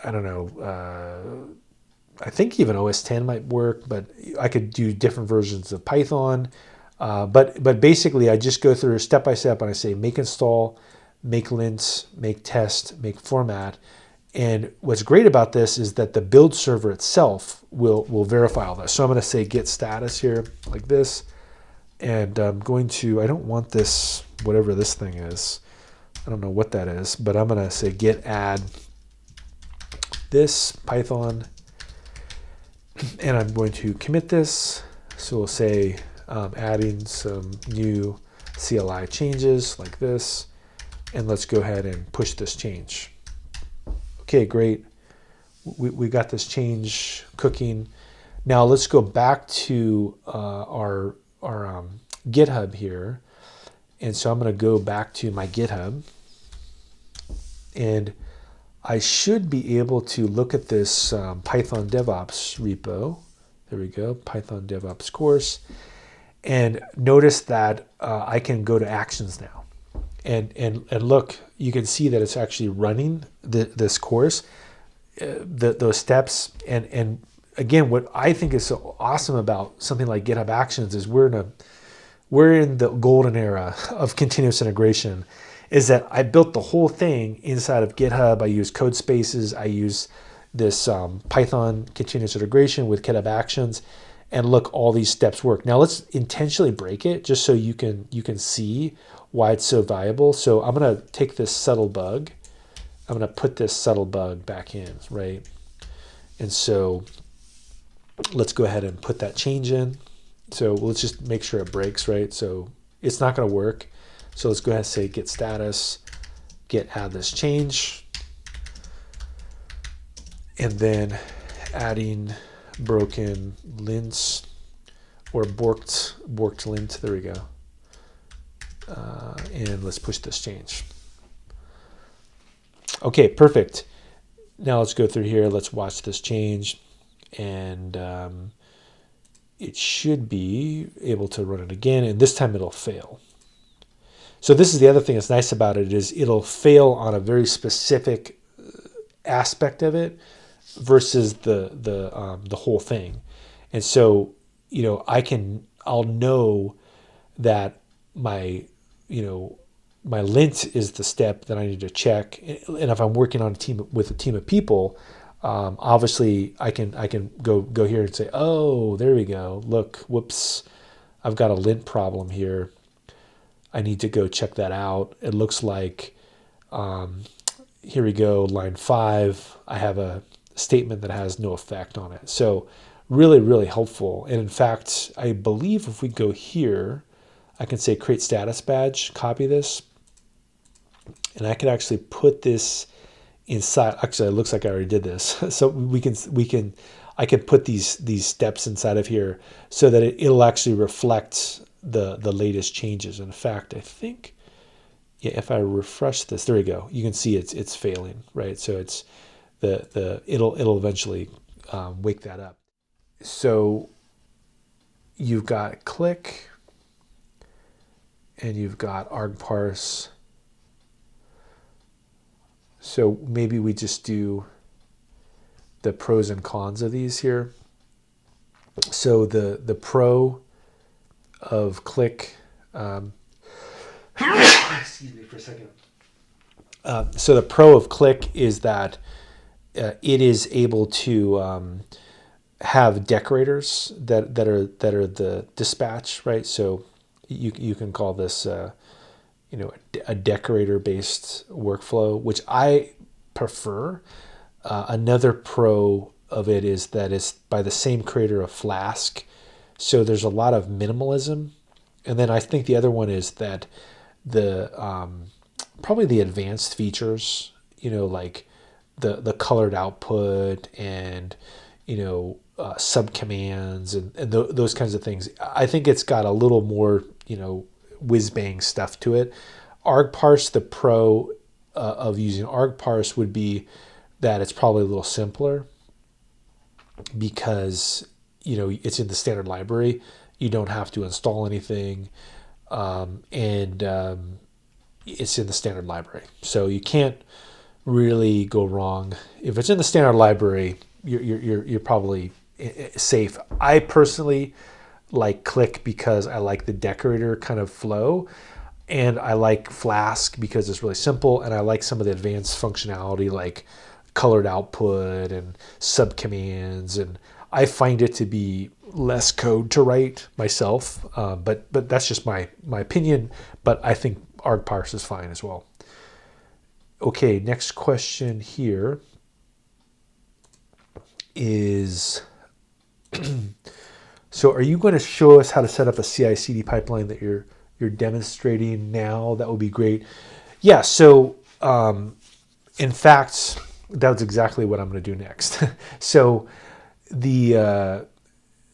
don't know, I think even OS 10 might work, but I could do different versions of Python. But basically, I just go through step by step, and I say make install, make lints, make test, make format. And what's great about this is that the build server itself will verify all this. So I'm going to say git status here like this. And I'm going to, I don't want this, whatever this thing is. I don't know what that is, but I'm going to say git add this Python. And I'm going to commit this. So we'll say adding some new CLI changes like this. And let's go ahead and push this change. Okay, great. We got this change cooking. Now let's go back to our GitHub here. And so I'm going to go back to my GitHub. And I should be able to look at this Python DevOps repo. There we go, Python DevOps course. And notice that I can go to actions now. And look, you can see that it's actually running this course, those steps. And again, what I think is so awesome about something like GitHub Actions is we're in the golden era of continuous integration, is that I built the whole thing inside of GitHub. I use Codespaces. I use this Python continuous integration with GitHub Actions, and look, all these steps work. Now let's intentionally break it just so you can see why it's so valuable. So I'm going to take this subtle bug. I'm going to put this subtle bug back in, right? And so let's go ahead and put that change in. So let's just make sure it breaks, right? So it's not going to work. So let's go ahead and say git status, git add this change, and then adding broken lints or borked lint. There we go. And let's push this change. Okay, perfect. Now let's go through here. Let's watch this change, and it should be able to run it again, and this time it'll fail. So this is the other thing that's nice about it, is it'll fail on a very specific aspect of it versus the whole thing. And so, you know, I'll know that my lint is the step that I need to check. And if I'm working on with a team of people, obviously I can go here and say, oh, there we go. Look, whoops, I've got a lint problem here. I need to go check that out. It looks like, here we go, line 5. I have a statement that has no effect on it. So really, really helpful. And in fact, I believe if we go here, I can say create status badge, copy this, and I could actually put this inside. Actually, it looks like I already did this. So I can put these steps inside of here so that it'll actually reflect the latest changes. In fact, I think, yeah, if I refresh this, there we go. You can see it's failing, right? So it's it'll eventually wake that up. So you've got click and you've got argparse. So maybe we just do the pros and cons of these here. So the pro of click, excuse me for a second. So the pro of click is that it is able to have decorators that are the dispatch, right? So you can call this a decorator based workflow, which I prefer. Another pro of it is that it's by the same creator of Flask, so there's a lot of minimalism. And then I think the other one is that the probably the advanced features, like the colored output and subcommands and those kinds of things. I think it's got a little more whiz bang stuff to it. Argparse, the pro of using Argparse would be that it's probably a little simpler because it's in the standard library. You don't have to install anything, and it's in the standard library, so you can't really go wrong. If it's in the standard library, you're probably safe. I personally like Click because I like the decorator kind of flow, and I like Flask because it's really simple, and I like some of the advanced functionality like colored output and subcommands, and I find it to be less code to write myself, but that's just my opinion. But I think Argparse is fine as well. Okay, next question here is, so are you going to show us how to set up a CI/CD pipeline that you're demonstrating now? That would be great. Yeah, so in fact, that's exactly what I'm going to do next. So the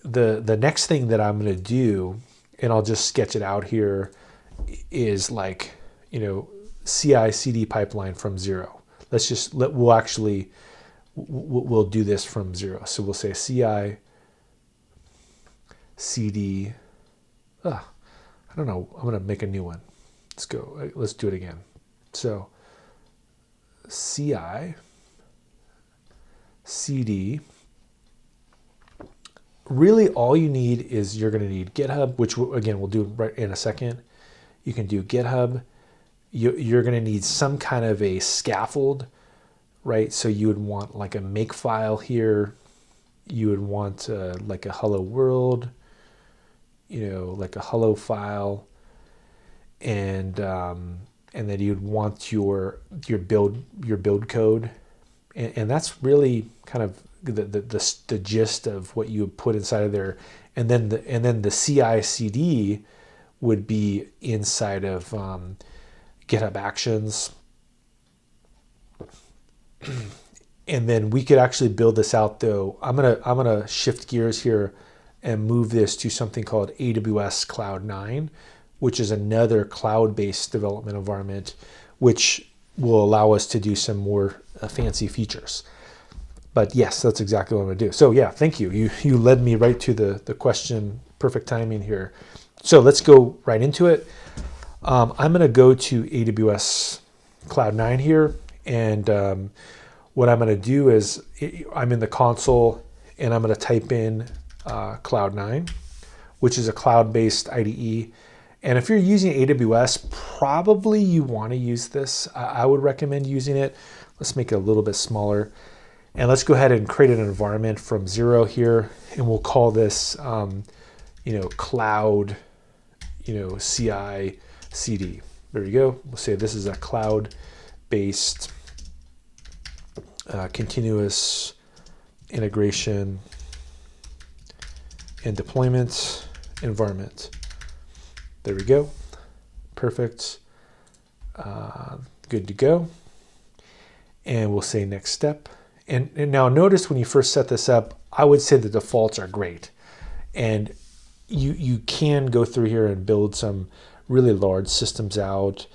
next thing that I'm going to do, and I'll just sketch it out here, is like, CI/CD pipeline from zero. We'll do this from zero. So we'll say CI/CD. I don't know. I'm going to make a new one. Let's go. Let's do it again. So CI/CD. Really, all you need is you're going to need GitHub, which again we'll do right in a second. You can do GitHub. You're going to need some kind of a scaffold right? So you would want like a make file here. You would want like a hello world, like a hello file, and then you'd want your build code, and that's really kind of the gist of what you would put inside of there, and then the CI/CD would be inside of GitHub Actions. And then we could actually build this out though. I'm gonna shift gears here and move this to something called AWS Cloud9, which is another cloud-based development environment, which will allow us to do some more fancy features. But yes, that's exactly what I'm gonna do. So yeah, thank you. You led me right to the question. Perfect timing here. So let's go right into it. I'm gonna go to AWS Cloud9 here, and what I'm going to do is I'm in the console and I'm going to type in Cloud9, which is a cloud-based IDE. And if you're using AWS, probably you want to use this. I would recommend using it. Let's make it a little bit smaller. And let's go ahead and create an environment from 0 here. And we'll call this, cloud, CI CD. There you go. We'll say this is a cloud-based continuous integration and deployment environment. There we go. Perfect. Good to go. And we'll say next step. And now notice when you first set this up, I would say the defaults are great. And you can go through here and build some really large systems out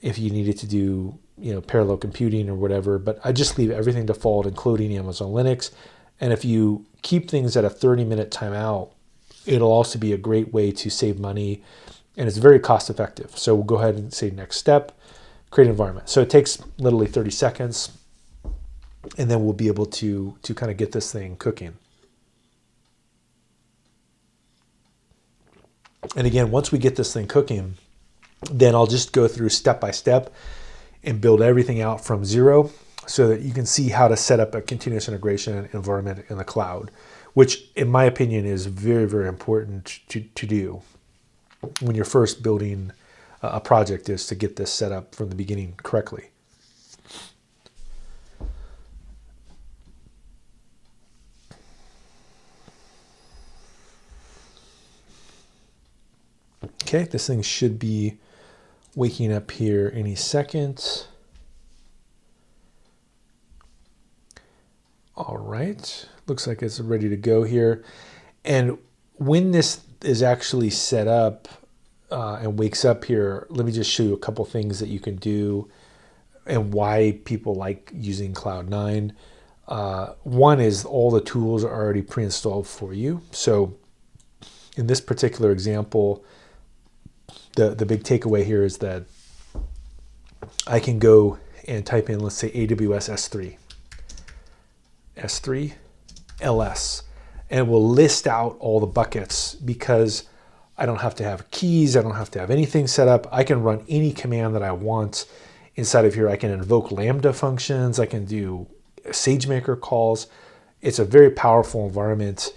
if you needed to do parallel computing or whatever, but I just leave everything default, including Amazon Linux. And if you keep things at a 30-minute timeout, it'll also be a great way to save money, and it's very cost effective. So we'll go ahead and say next step, create an environment. So it takes literally 30 seconds, and then we'll be able to kind of get this thing cooking. And again, once we get this thing cooking, then I'll just go through step by step and build everything out from 0 so that you can see how to set up a continuous integration environment in the cloud, which in my opinion is very, very important to do when you're first building a project, is to get this set up from the beginning correctly. Okay, this thing should be waking up here any second. All right, looks like it's ready to go here. And when this is actually set up and wakes up here, let me just show you a couple things that you can do and why people like using Cloud9. One is all the tools are already pre-installed for you. So in this particular example, the big takeaway here is that I can go and type in, let's say, AWS S3 LS, and it will list out all the buckets because I don't have to have keys. I don't have to have anything set up. I can run any command that I want inside of here. I can invoke Lambda functions. I can do SageMaker calls. It's a very powerful environment.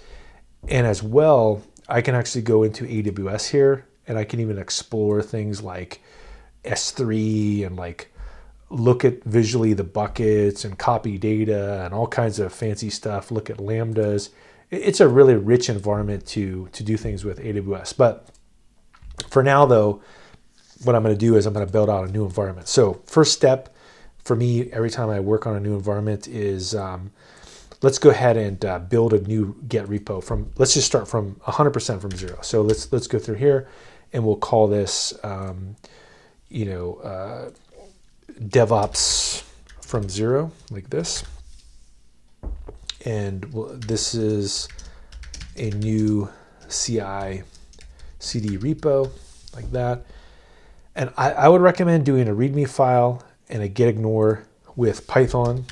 And as well, I can actually go into AWS here, and I can even explore things like S3 and like look at visually the buckets and copy data and all kinds of fancy stuff, look at Lambdas. It's a really rich environment to do things with AWS. But for now though, what I'm gonna do is I'm gonna build out a new environment. So first step for me, every time I work on a new environment is, let's go ahead and build a new Git repo from, let's just start from 100% from 0. So let's go through here and we'll call this, DevOps from 0, like this. And this is a new CI CD repo, like that. And I would recommend doing a README file and a git ignore with Python,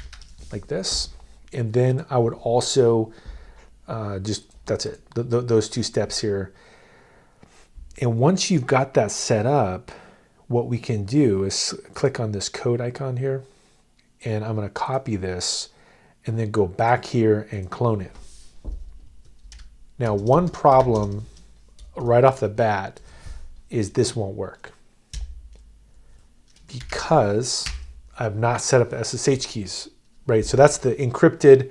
like this. And then I would also that's it, those two steps here. And once you've got that set up, what we can do is click on this code icon here, and I'm going to copy this and then go back here and clone it. Now, one problem right off the bat is this won't work because I've not set up the SSH keys, right? So that's the encrypted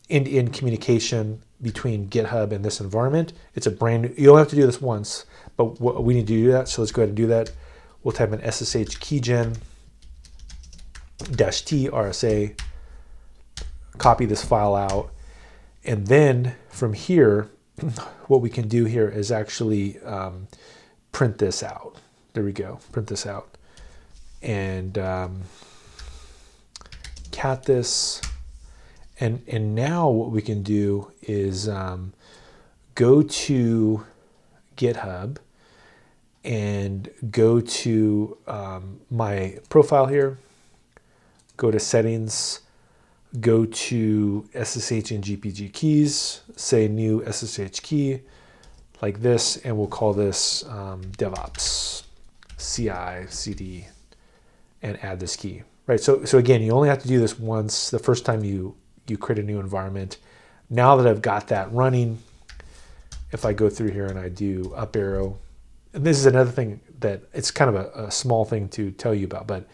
end-to-end communication between GitHub and this environment. It's a brand new, you only have to do this once, but we need to do that. So let's go ahead and do that. We'll type in SSH keygen -t RSA, copy this file out. And then from here, what we can do here is actually print this out. There we go, print this out. And cat this. And now what we can do is go to GitHub and go to my profile here, go to settings, go to SSH and GPG keys, say new SSH key like this, and we'll call this DevOps CI CD and add this key. Right. So again, you only have to do this once, the first time you create a new environment. Now that I've got that running, if I go through here and I do up arrow, and this is another thing that it's kind of a small thing to tell you about, but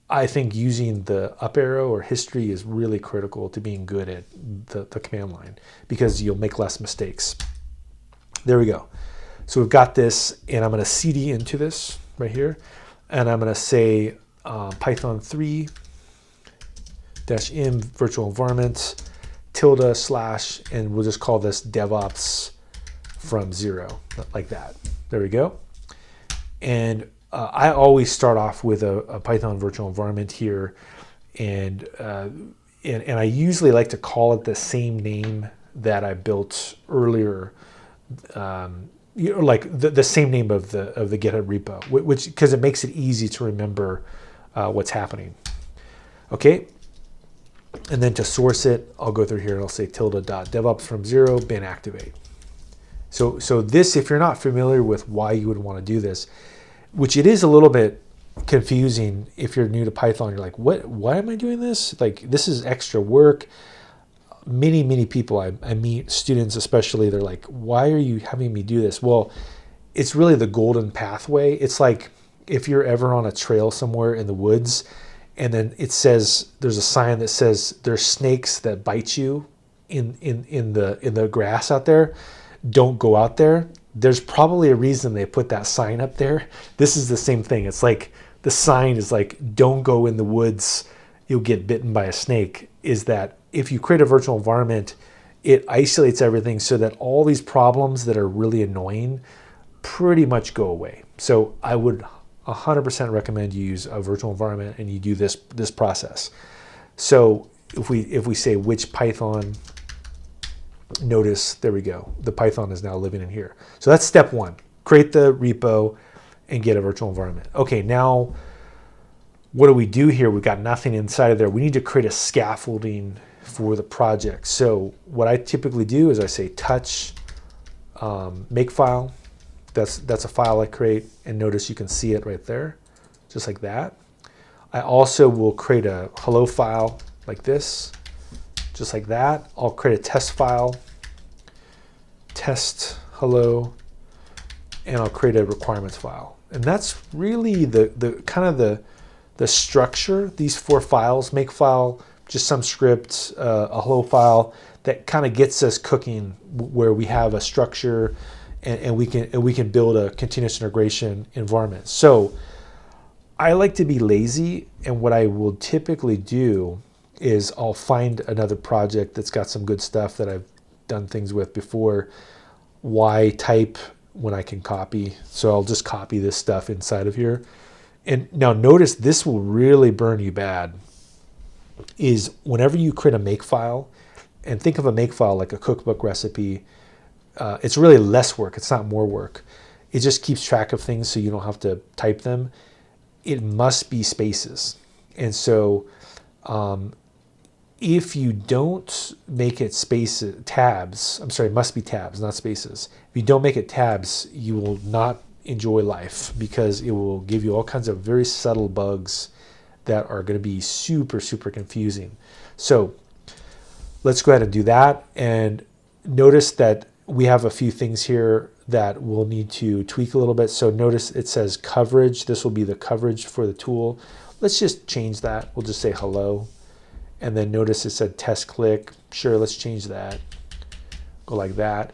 I think using the up arrow or history is really critical to being good at the command line because you'll make less mistakes. There we go. So we've got this, and I'm going to CD into this right here, and I'm going to say Python 3 -m virtual environment / and we'll just call this DevOps from 0, like that. There we go. And I always start off with a Python virtual environment here, and I usually like to call it the same name that I built earlier, like the same name of the GitHub repo, which because it makes it easy to remember what's happening. Okay. And then to source it, I'll go through here and I'll say tilde.devops from 0 bin activate. So this, if you're not familiar with why you would want to do this, which it is a little bit confusing if you're new to Python, you're like, why am I doing this? Like, this is extra work. Many people I meet, students especially, they're like, why are you having me do this? Well, it's really the golden pathway. It's like if you're ever on a trail somewhere in the woods, and then it says, there's a sign that says there's snakes that bite you in the grass out there. Don't go out there. There's probably a reason they put that sign up there. This is the same thing. It's like the sign is like, don't go in the woods, you'll get bitten by a snake. Is that if you create a virtual environment, it isolates everything so that all these problems that are really annoying pretty much go away. So I would 100% recommend you use a virtual environment and you do this process. So if we say which Python, notice, there we go. The Python is now living in here. So that's step one. Create the repo and get a virtual environment. Okay, now what do we do here? We've got nothing inside of there. We need to create a scaffolding for the project. So what I typically do is I say touch makefile. That's a file I create, and notice you can see it right there, just like that. I also will create a hello file like this, just like that. I'll create a test file, test hello, and I'll create a requirements file. And that's really the kind of the structure. These 4 files: makefile, just some script, a hello file that kind of gets us cooking, where we have a structure. And we can build a continuous integration environment. So I like to be lazy, and what I will typically do is I'll find another project that's got some good stuff that I've done things with before. Why type when I can copy? So I'll just copy this stuff inside of here. And now notice this will really burn you bad, is whenever you create a makefile, and think of a makefile like a cookbook recipe, it's really less work. It's not more work. It just keeps track of things so you don't have to type them. It must be spaces. And so if you don't make it tabs, it must be tabs, not spaces. If you don't make it tabs, you will not enjoy life because it will give you all kinds of very subtle bugs that are going to be super, super confusing. So let's go ahead and do that. And notice that we have a few things here that we'll need to tweak a little bit. So notice it says coverage. This will be the coverage for the tool. Let's just change that. We'll just say hello. And then notice it said test click. Sure, let's change that. Go like that.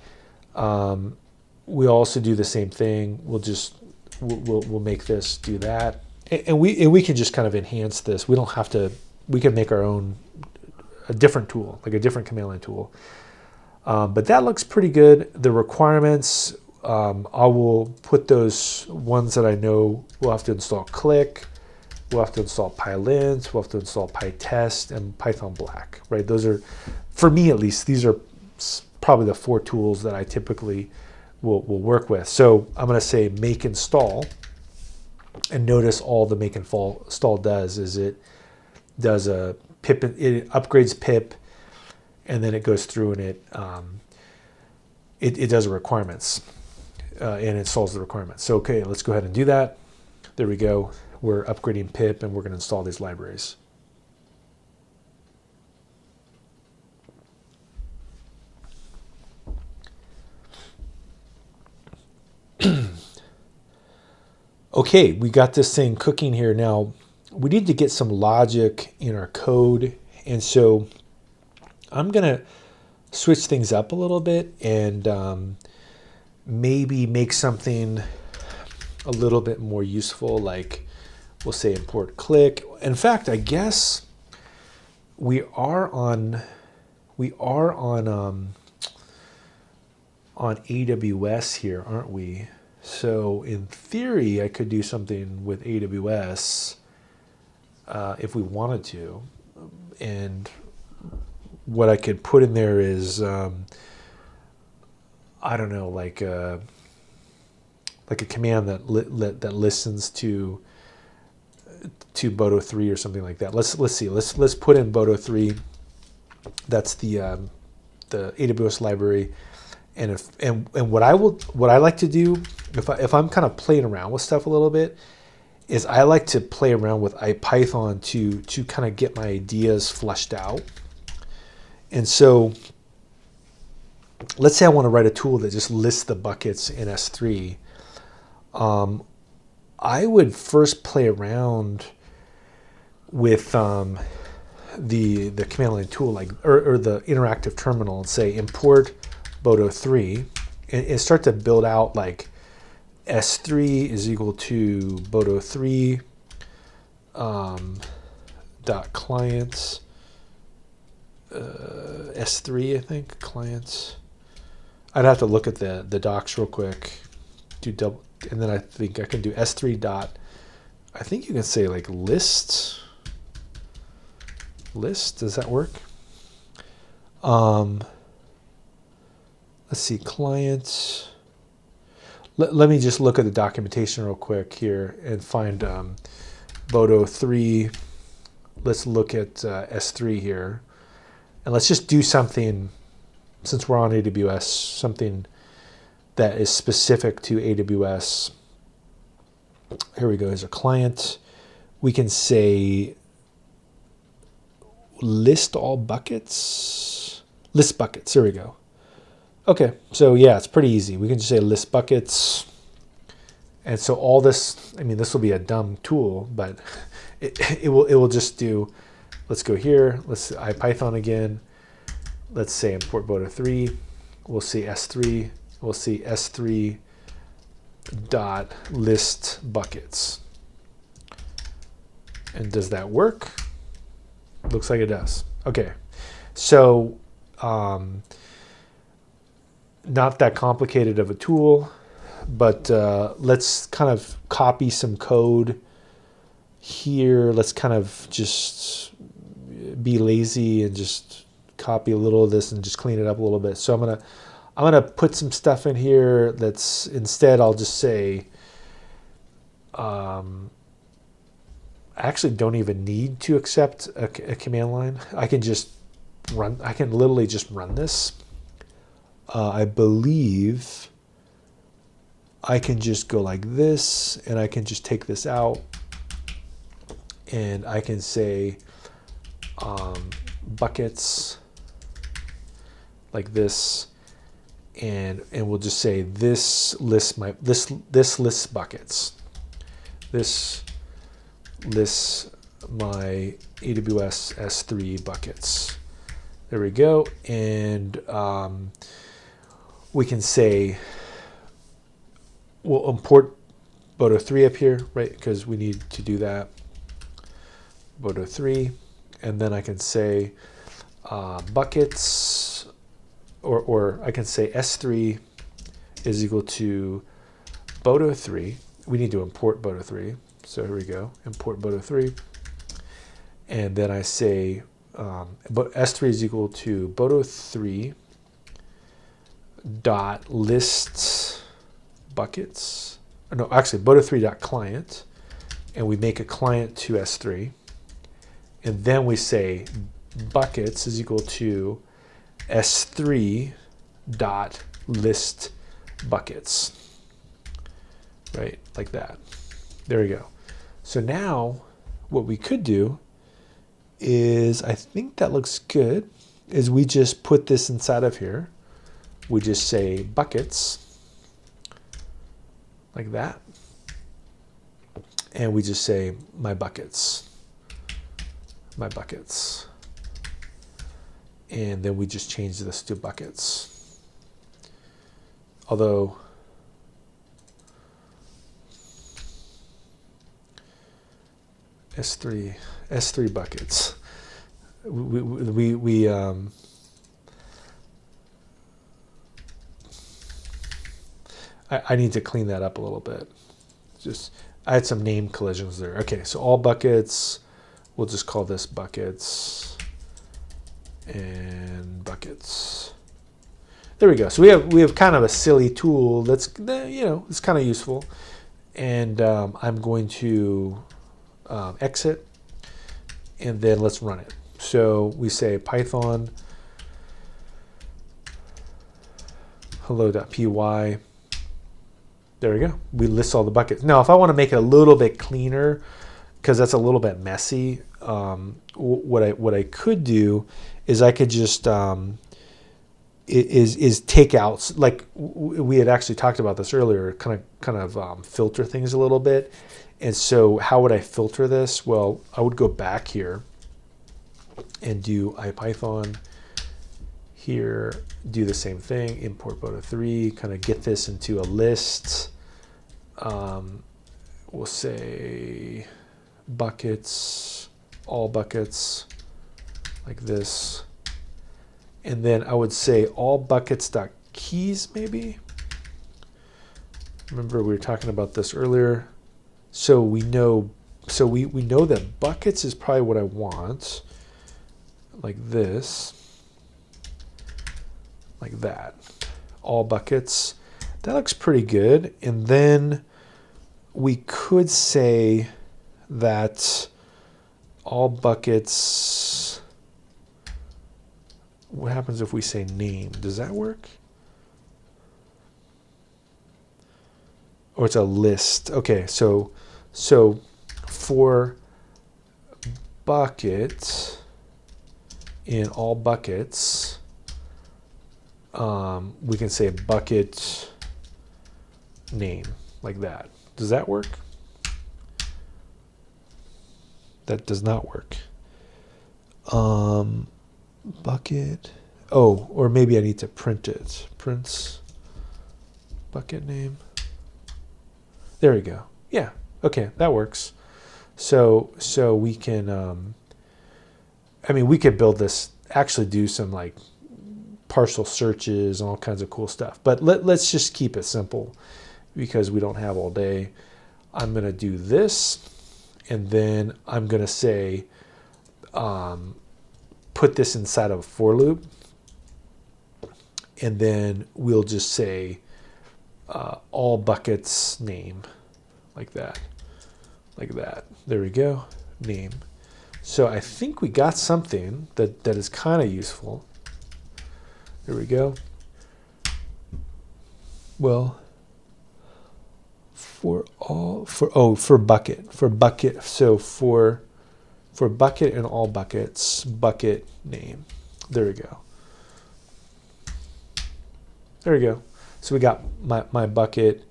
We also do the same thing. We'll make this do that. And we can just kind of enhance this. We don't have to, we can make our own, a different tool, like a different command line tool. But that looks pretty good. The requirements, I will put those ones that I know we'll have to install Click, we'll have to install PyLint, we'll have to install PyTest, and Python Black, right? Those are, for me at least, these are probably the 4 tools that I typically will work with. So I'm going to say make install, and notice all the make install does is it does a pip, it upgrades pip, and then it goes through and it does the requirements and installs the requirements. So okay, let's go ahead and do that. There we go. We're upgrading pip and we're going to install these libraries. Okay, we got this thing cooking here. Now we need to get some logic in our code, and so I'm gonna switch things up a little bit and maybe make something a little bit more useful, like we'll say import click. In fact, I guess we are on AWS here, aren't we? So in theory, I could do something with AWS if we wanted to, and what I could put in there is I don't know, like a command that listens to Boto 3 or something like that. Let's see. Let's put in Boto 3. That's the AWS library. And what I like to do if I'm kind of playing around with stuff a little bit is I like to play around with IPython to kind of get my ideas fleshed out. And so let's say I want to write a tool that just lists the buckets in S3. I would first play around with the command line tool, like or the interactive terminal, and say import Boto 3 and start to build out like S3 is equal to Boto 3 dot clients S3, I think, clients. I'd have to look at the docs real quick, do double, and then I think I can do S3 dot, I think you can say like list, does that work? Let's see, clients. Let me just look at the documentation real quick here and find Boto 3. Let's look at S3 here. And let's just do something, since we're on AWS, something that is specific to AWS. Here we go, as a client. We can say list all buckets. List buckets, there we go. Okay, so yeah, it's pretty easy. We can just say list buckets. And so all this, I mean, this will be a dumb tool, but it will just do, let's go here, let's IPython again. Let's say import Boto 3. We'll see S3. We'll see S3 dot list buckets. And does that work? Looks like it does. Okay, so not that complicated of a tool, but let's kind of copy some code here. Let's kind of just be lazy and just copy a little of this and just clean it up a little bit. So I'm gonna put some stuff in here that's, instead I'll just say I actually don't even need to accept a command line. I can literally just run this. I believe I can just go like this, and I can just take this out, and I can say buckets like this, and we'll just say this lists lists buckets. This lists my AWS S3 buckets. There we go. And we can say we'll import Boto 3 up here, right? Because we need to do that. Boto 3, and then I can say buckets, or I can say S3 is equal to Boto 3. We need to import Boto 3. So here we go, import Boto 3. And then I say, but S3 is equal to Boto 3 dot list buckets. No, actually Boto 3 dot client, and we make a client to S3. And then we say buckets is equal to S3 dot list buckets, right? Like that. There we go. So now what we could do is, I think that looks good, is we just put this inside of here. We just say buckets like that. And we just say my buckets. My buckets. And then we just change this to buckets. Although S3 buckets. I need to clean that up a little bit. I had some name collisions there. Okay, so all buckets. We'll just call this buckets and buckets. There we go. So we have kind of a silly tool that's it's kind of useful. And I'm going to exit, and then let's run it. So we say Python hello.py. There we go. We list all the buckets. Now, if I want to make it a little bit cleaner, because that's a little bit messy, what I could do is I could just is take out, like we had actually talked about this earlier, kind of filter things a little bit. And so how would I filter this? Well, I would go back here and do IPython here, do the same thing, import Boto 3, kind of get this into a list. We'll say buckets, all buckets, like this. And then I would say all buckets.keys maybe. Remember we were talking about this earlier. So we know that buckets is probably what I want, like this, like that. All buckets. That looks pretty good. And then we could say that all buckets. What happens if we say name? Does that work? Or it's a list. Okay, so for bucket in all buckets, we can say bucket name like that. Does that work? That does not work. Bucket. Oh, or maybe I need to print it. Prints bucket name. There we go. Yeah. Okay, that works. So we can. We could build this. Actually, do some like partial searches and all kinds of cool stuff. But let's just keep it simple because we don't have all day. I'm gonna do this, and then I'm gonna say, put this inside of a for loop, and then we'll just say all buckets name, like that. There we go, name. So I think we got something that is kind of useful. There we go. Well, for bucket. So for for bucket and all buckets, bucket name. There we go. There we go. So we got my bucket,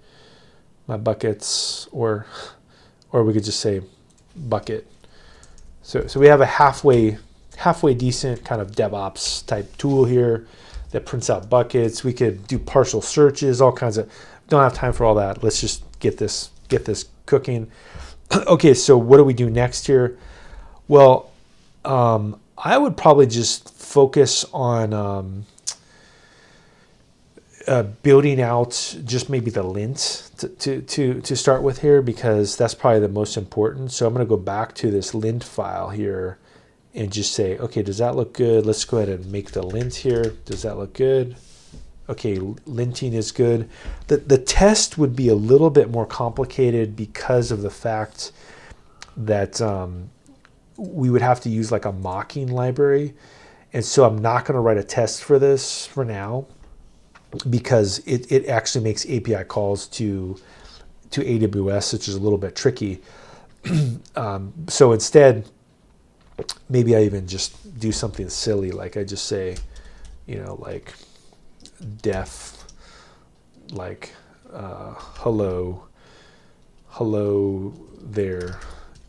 my buckets, or we could just say bucket. So we have a halfway decent kind of DevOps type tool here that prints out buckets. We could do partial searches, all kinds of. Don't have time for all that. Let's just get this cooking. Okay, so what do we do next here? Well, I would probably just focus on building out just maybe the lint to start with here, because that's probably the most important. So I'm going to go back to this lint file here and just say, okay, does that look good? Let's go ahead and make the lint here. Does that look good? Okay, linting is good. The test would be a little bit more complicated because of the fact that we would have to use like a mocking library. And so I'm not going to write a test for this for now, because it actually makes API calls to AWS, which is a little bit tricky. So instead, maybe I even just do something silly, like I just say, like def, like hello there,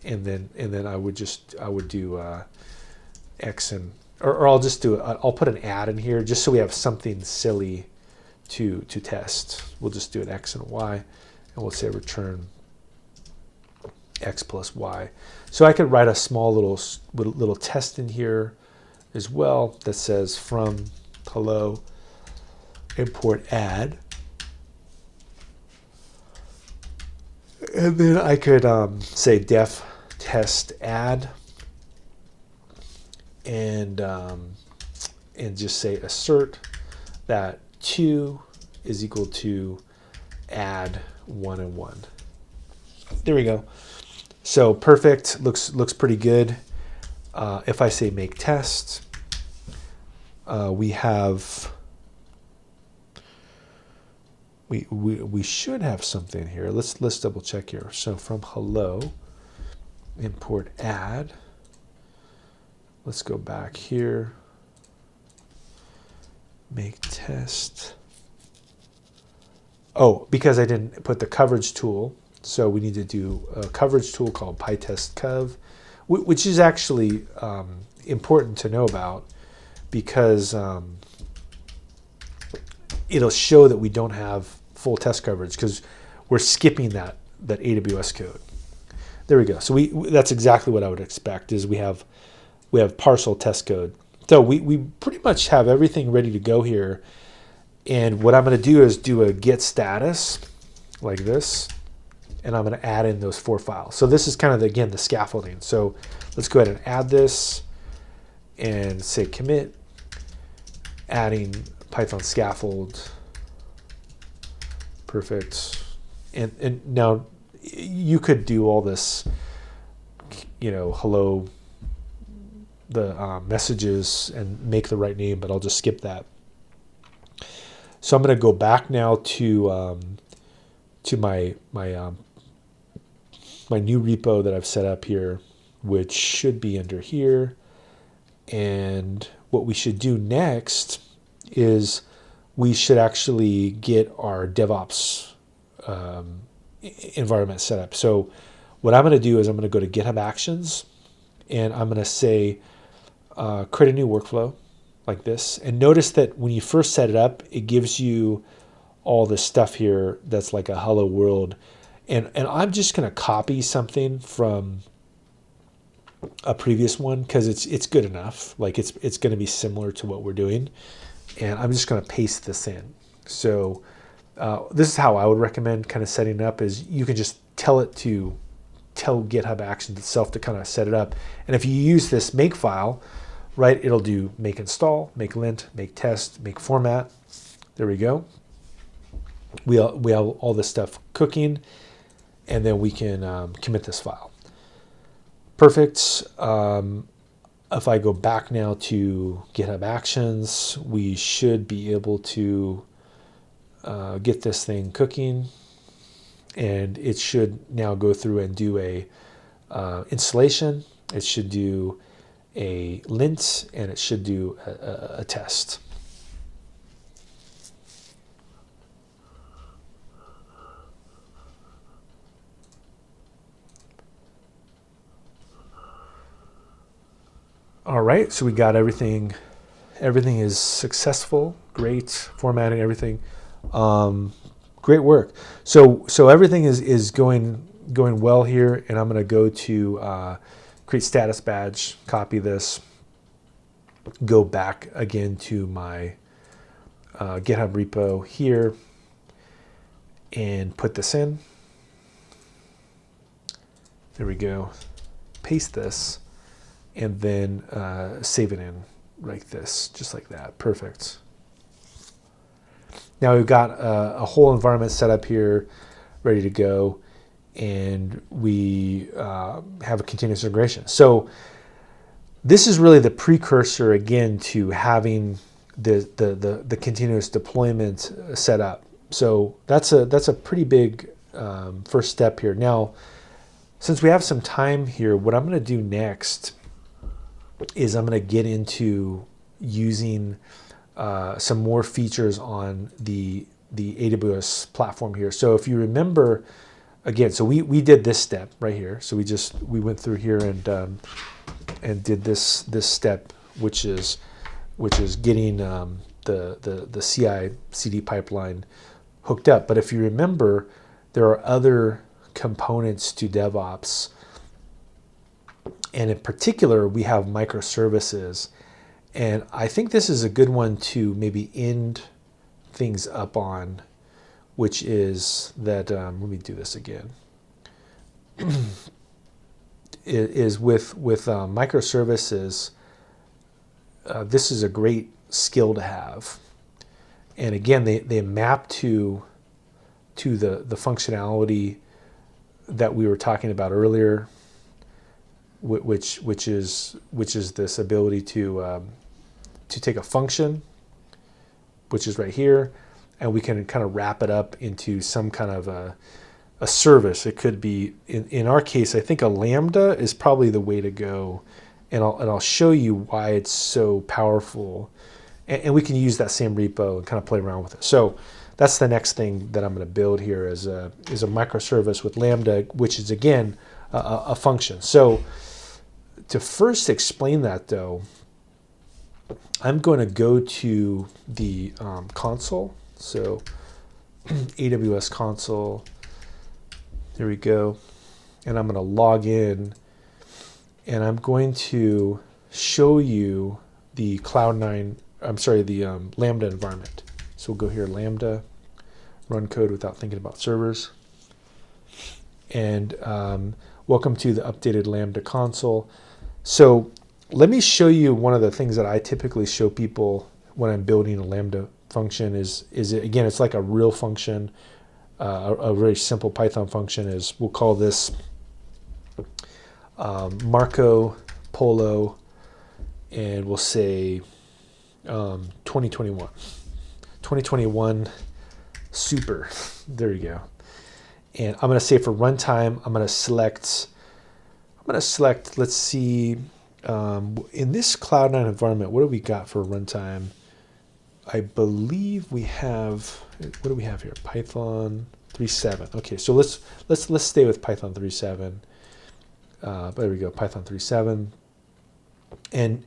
and then I would do X and or I'll just do I'll put an add in here just so we have something silly to test. We'll just do an X and Y, and we'll say return X plus Y. So I could write a small little test in here as well that says from hello import add, and then I could say def test add, and just say assert that 2 is equal to add 1 and 1. There we go. So perfect, looks pretty good. If I say make test, we should have something here. Let's double check here. So from hello import add. Let's go back here. Make test. Oh, because I didn't put the coverage tool, so we need to do a coverage tool called pytestcov, which is actually important to know about, because it'll show that we don't have full test coverage because we're skipping that AWS code. There we go. So that's exactly what I would expect, is we have partial test code. So we pretty much have everything ready to go here. And what I'm going to do is do a git status like this, and I'm going to add in those 4 files. So this is kind of, again, the scaffolding. So let's go ahead and add this and say commit, adding Python scaffold. Perfect. And now you could do all this, hello, the messages, and make the right name, but I'll just skip that. So I'm going to go back now to my new repo that I've set up here, which should be under here. And what we should do next is we should actually get our DevOps environment set up. So what I'm going to do is I'm going to go to GitHub Actions, and I'm going to say create a new workflow like this. And notice that when you first set it up, it gives you all this stuff here that's like a hello world. And I'm just going to copy something from a previous one because it's good enough. Like it's going to be similar to what we're doing. And I'm just going to paste this in. So this is how I would recommend kind of setting it up, is you can just tell GitHub Actions itself to kind of set it up. And if you use this make file, right, it'll do make install, make lint, make test, make format. There we go. We have all this stuff cooking, and then we can commit this file. Perfect. If I go back now to GitHub Actions, we should be able to get this thing cooking, and it should now go through and do a installation. It should do a lint, and it should do a test. All right, so we got everything. Everything is successful. Great formatting, everything. Great work. So everything is going well here, and I'm going to go to create status badge, copy this, go back again to my GitHub repo here, and put this in. There we go. Paste this, and then save it in like this, just like that. Perfect. Now we've got a whole environment set up here, ready to go, and we have a continuous integration. So this is really the precursor again to having the continuous deployment set up. So that's a pretty big first step here. Now, since we have some time here, what I'm going to do next is I'm going to get into using some more features on the AWS platform here. So if you remember, again, so we did this step right here. So we went through here and did this step, which is getting the CI/CD pipeline hooked up. But if you remember, there are other components to DevOps, and in particular, we have microservices. And I think this is a good one to maybe end things up on, which is that, let me do this again, is with microservices, this is a great skill to have. And again, they map to the functionality that we were talking about earlier, which is this ability to take a function, which is right here, and we can kind of wrap it up into some kind of a service. It could be, in our case, I think a Lambda is probably the way to go, and I'll show you why it's so powerful, and we can use that same repo and kind of play around with it. So that's the next thing that I'm going to build here is a microservice with Lambda, which is again a function. So to first explain that, though, I'm going to go to the console. So AWS console, there we go. And I'm going to log in, and I'm going to show you the the Lambda environment. So we'll go here, Lambda, run code without thinking about servers. And welcome to the updated Lambda console. So let me show you one of the things that I typically show people when I'm building a Lambda function is again, it's like a real function, a very simple Python function is, we'll call this Marco Polo, and we'll say 2021 super. There you go. And I'm going to say for runtime, I'm going to select, let's see, in this Cloud9 environment, what do we got for runtime? I believe we have, what do we have here? Python 3.7. Okay, so let's stay with Python 3.7. There we go, Python 3.7. And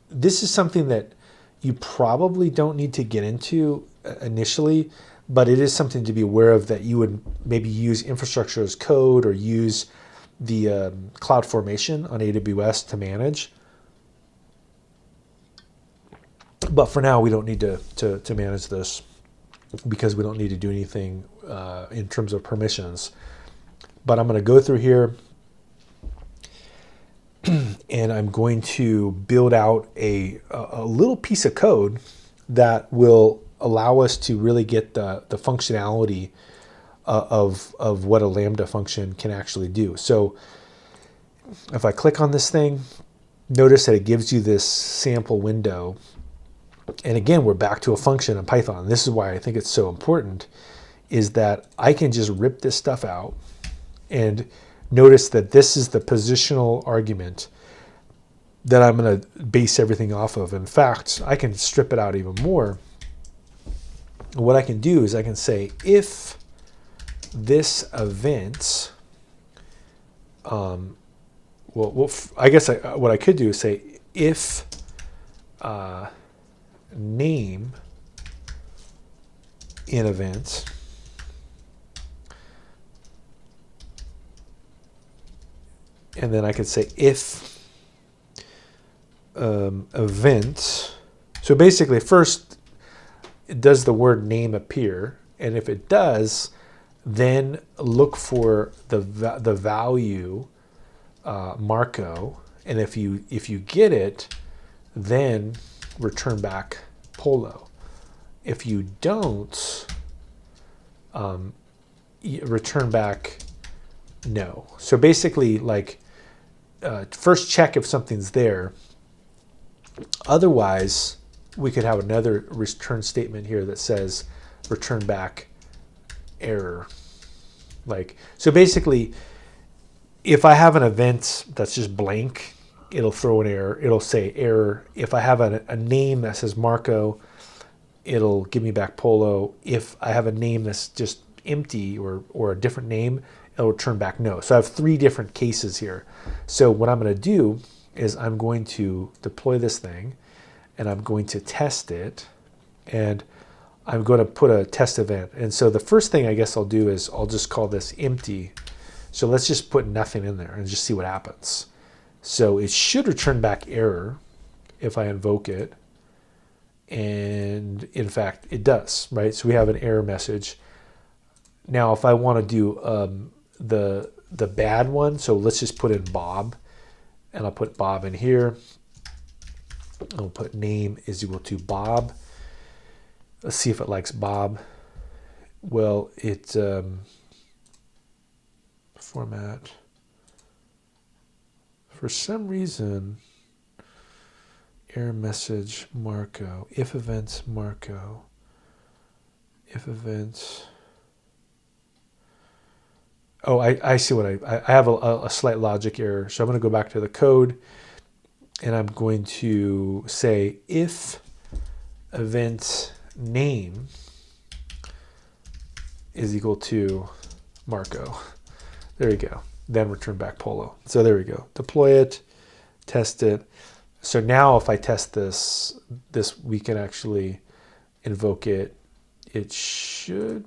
this is something that you probably don't need to get into initially, but it is something to be aware of, that you would maybe use infrastructure as code or use the CloudFormation on AWS to manage. But for now, we don't need to manage this because we don't need to do anything in terms of permissions. But I'm going to go through here and I'm going to build out a little piece of code that will allow us to really get the functionality of what a Lambda function can actually do. So if I click on this thing, notice that it gives you this sample window. And again, we're back to a function in Python. This is why I think it's so important, is that I can just rip this stuff out, and notice that this is the positional argument. that I'm going to base everything off of. In fact, I can strip it out even more. What I can do is I can say if this event, I guess what I could do is say if name in event and then I could say if event. So basically, first, does the word name appear? And if it does, then look for the value Marco. And if you get it, then return back Polo. If you don't, return back no. So basically, like, first check if something's there. Otherwise, we could have another return statement here that says return back error. Like, so basically, if I have an event that's just blank, it'll throw an error. It'll say error. If I have a name that says Marco, it'll give me back Polo. If I have a name that's just empty or a different name, it'll return back no. So I have 3 different cases here. So what I'm going to do is I'm going to deploy this thing and I'm going to test it and I'm going to put a test event. And so the first thing I guess I'll do is I'll just call this empty. So let's just put nothing in there and just see what happens. So it should return back error if I invoke it. And in fact, it does, right? So we have an error message. Now, if I want to do the bad one, so let's just put in Bob. And I'll put Bob in here. I'll put name is equal to Bob. Let's see if it likes Bob. Well, it format. For some reason, error message Marco. If events Marco. If events. Oh, I see what I have a slight logic error. So I'm going to go back to the code and I'm going to say if event name is equal to Marco. There you go. Then return back Polo. So there we go. Deploy it, test it. So now if I test this we can actually invoke it. It should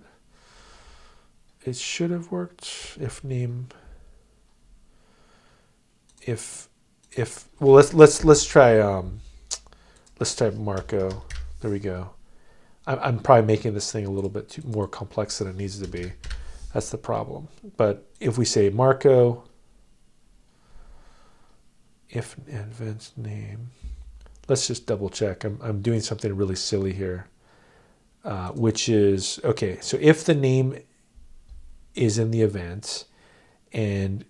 have worked if name well let's try Marco. There we go. I'm probably making this thing a little bit more complex than it needs to be. That's the problem. But if we say Marco, if event name, let's just double check. I'm doing something really silly here, which is okay. So if the name is in the event, and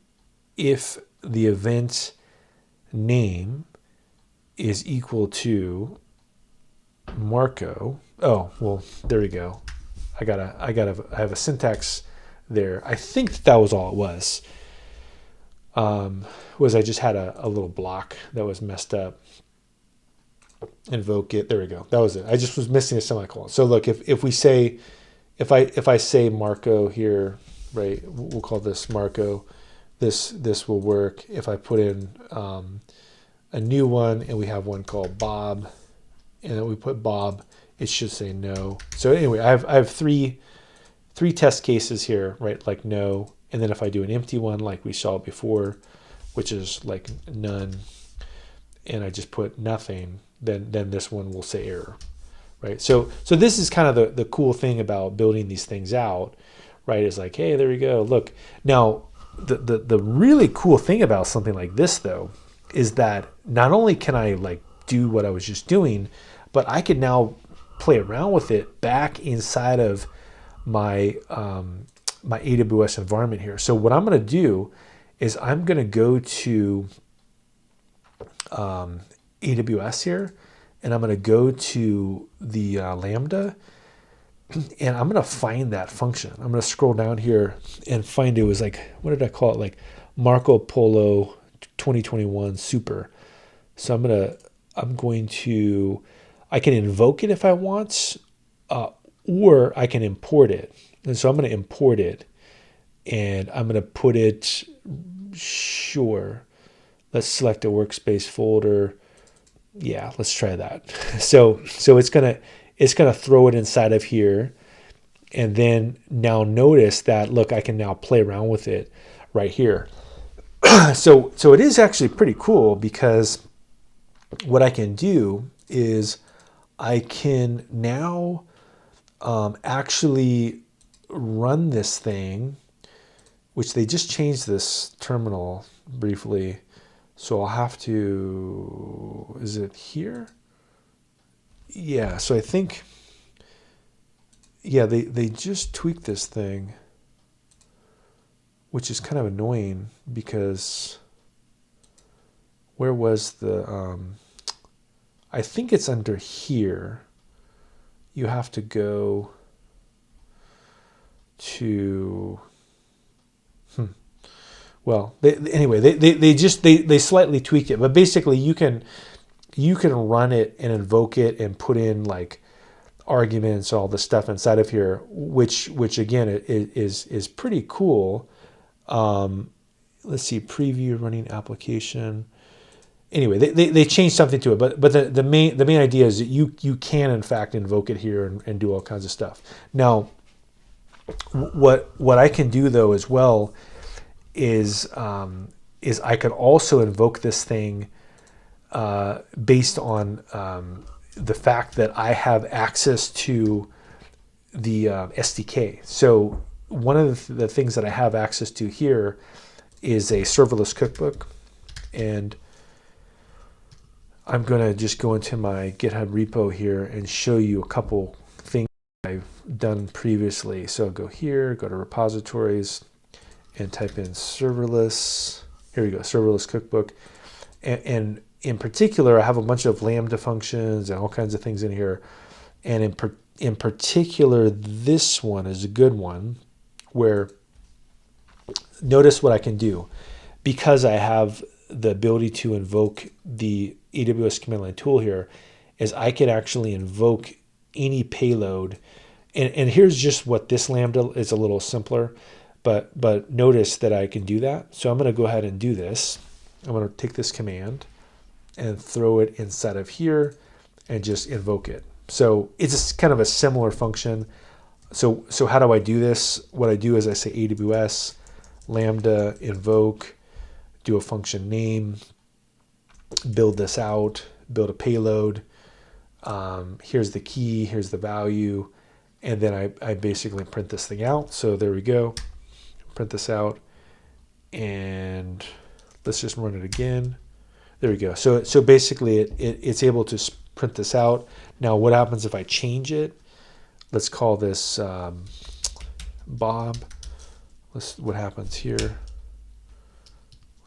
if the event name is equal to Marco, oh well, there we go. I have a syntax there. I think that was all it was. Was I just had a little block that was messed up. Invoke it. There we go. That was it. I just was missing a semicolon. So look, if we say, if I say Marco here, right? We'll call this Marco. This will work. If I put in a new one and we have one called Bob, and then we put Bob, it should say no. So anyway, I have three test cases here, right? Like no, and then if I do an empty one like we saw before, which is like none, and I just put nothing, then this one will say error, right? So this is kind of the cool thing about building these things out, right? Is like, hey, there we go. Look, now the really cool thing about something like this though is that not only can I like do what I was just doing, but I can now play around with it back inside of my my AWS environment here. So what I'm going to do is I'm going to go to AWS here, and I'm going to go to the Lambda, and I'm going to find that function. I'm going to scroll down here and find it was like, what did I call it? Like Marco Polo 2021 Super. So I can invoke it if I want, or I can import it. And so I'm going to import it, and I'm going to put it, sure. Let's select a workspace folder. Yeah, let's try that. So it's gonna throw it inside of here, and then now notice that, look, I can now play around with it right here. So it is actually pretty cool, because what I can do is I can now actually run this thing, which they just changed this terminal briefly. So I'll have to, is it here? Yeah, so I think, yeah, they just tweaked this thing, which is kind of annoying, because where was the, I think it's under here. You have to go to, well, anyway, they slightly tweaked it, but basically you can run it and invoke it and put in like arguments, all the stuff inside of here, which again is pretty cool. Let's see, preview running application. Anyway, they changed something to it, but the main idea is that you can in fact invoke it here and do all kinds of stuff. Now, what I can do though as well is I could also invoke this thing based on the fact that I have access to the SDK. So one of the things that I have access to here is a serverless cookbook, and I'm going to just go into my GitHub repo here and show you a couple things I've done previously. So I'll go here, go to repositories, and type in serverless. Here we go, serverless cookbook. And in particular, I have a bunch of Lambda functions and all kinds of things in here. And in particular, this one is a good one, where notice what I can do. Because I have the ability to invoke the AWS command line tool here, is I could actually invoke any payload. And here's just what this Lambda is, a little simpler. But notice that I can do that. So I'm going to go ahead and do this. I'm going to take this command and throw it inside of here and just invoke it. So it's kind of a similar function. So how do I do this? What I do is I say AWS Lambda invoke, do a function name, build this out, build a payload. Here's the key, here's the value, and then I basically print this thing out. So there we go. Print this out, and let's just run it again. There we go. So basically it's able to print this out. Now what happens if I change it? Let's call this Bob. What happens here?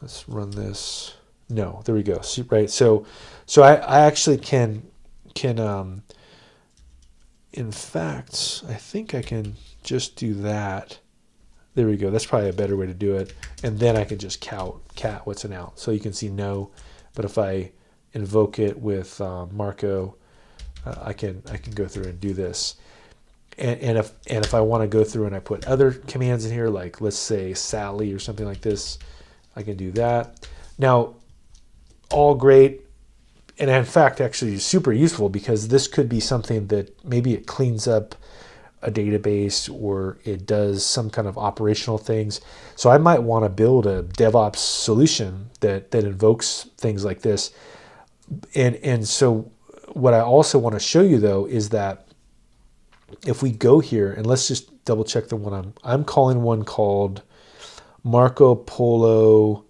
Let's run this. No, there we go. See, right. So I actually can in fact, I think I can just do that. There we go. That's probably a better way to do it. And then I can just cat what's an out. So you can see no, but if I invoke it with Marco, I can go through and do this. And if I want to go through and I put other commands in here, like let's say Sally or something like this, I can do that. Now, all great. And in fact, actually super useful, because this could be something that maybe it cleans up a database, or it does some kind of operational things. So I might want to build a DevOps solution that invokes things like this. And so what I also want to show you though is that if we go here, and let's just double check the one I'm calling one called Marco Polo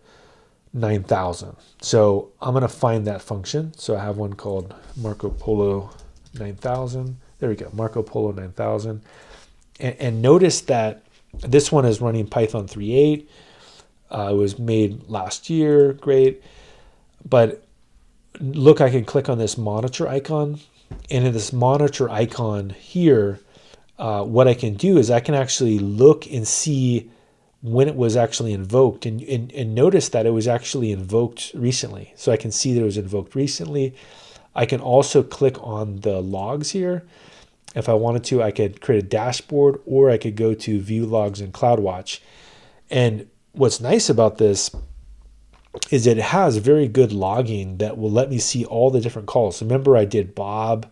9000. So I'm going to find that function. So I have one called Marco Polo 9000. There we go, Marco Polo 9000. And notice that this one is running Python 3.8. It was made last year, great. But look, I can click on this monitor icon. And in this monitor icon here, what I can do is I can actually look and see when it was actually invoked, and notice that it was actually invoked recently. So I can see that it was invoked recently. I can also click on the logs here. If I wanted to, I could create a dashboard, or I could go to view logs in CloudWatch. And what's nice about this is that it has very good logging that will let me see all the different calls. So remember, I did Bob,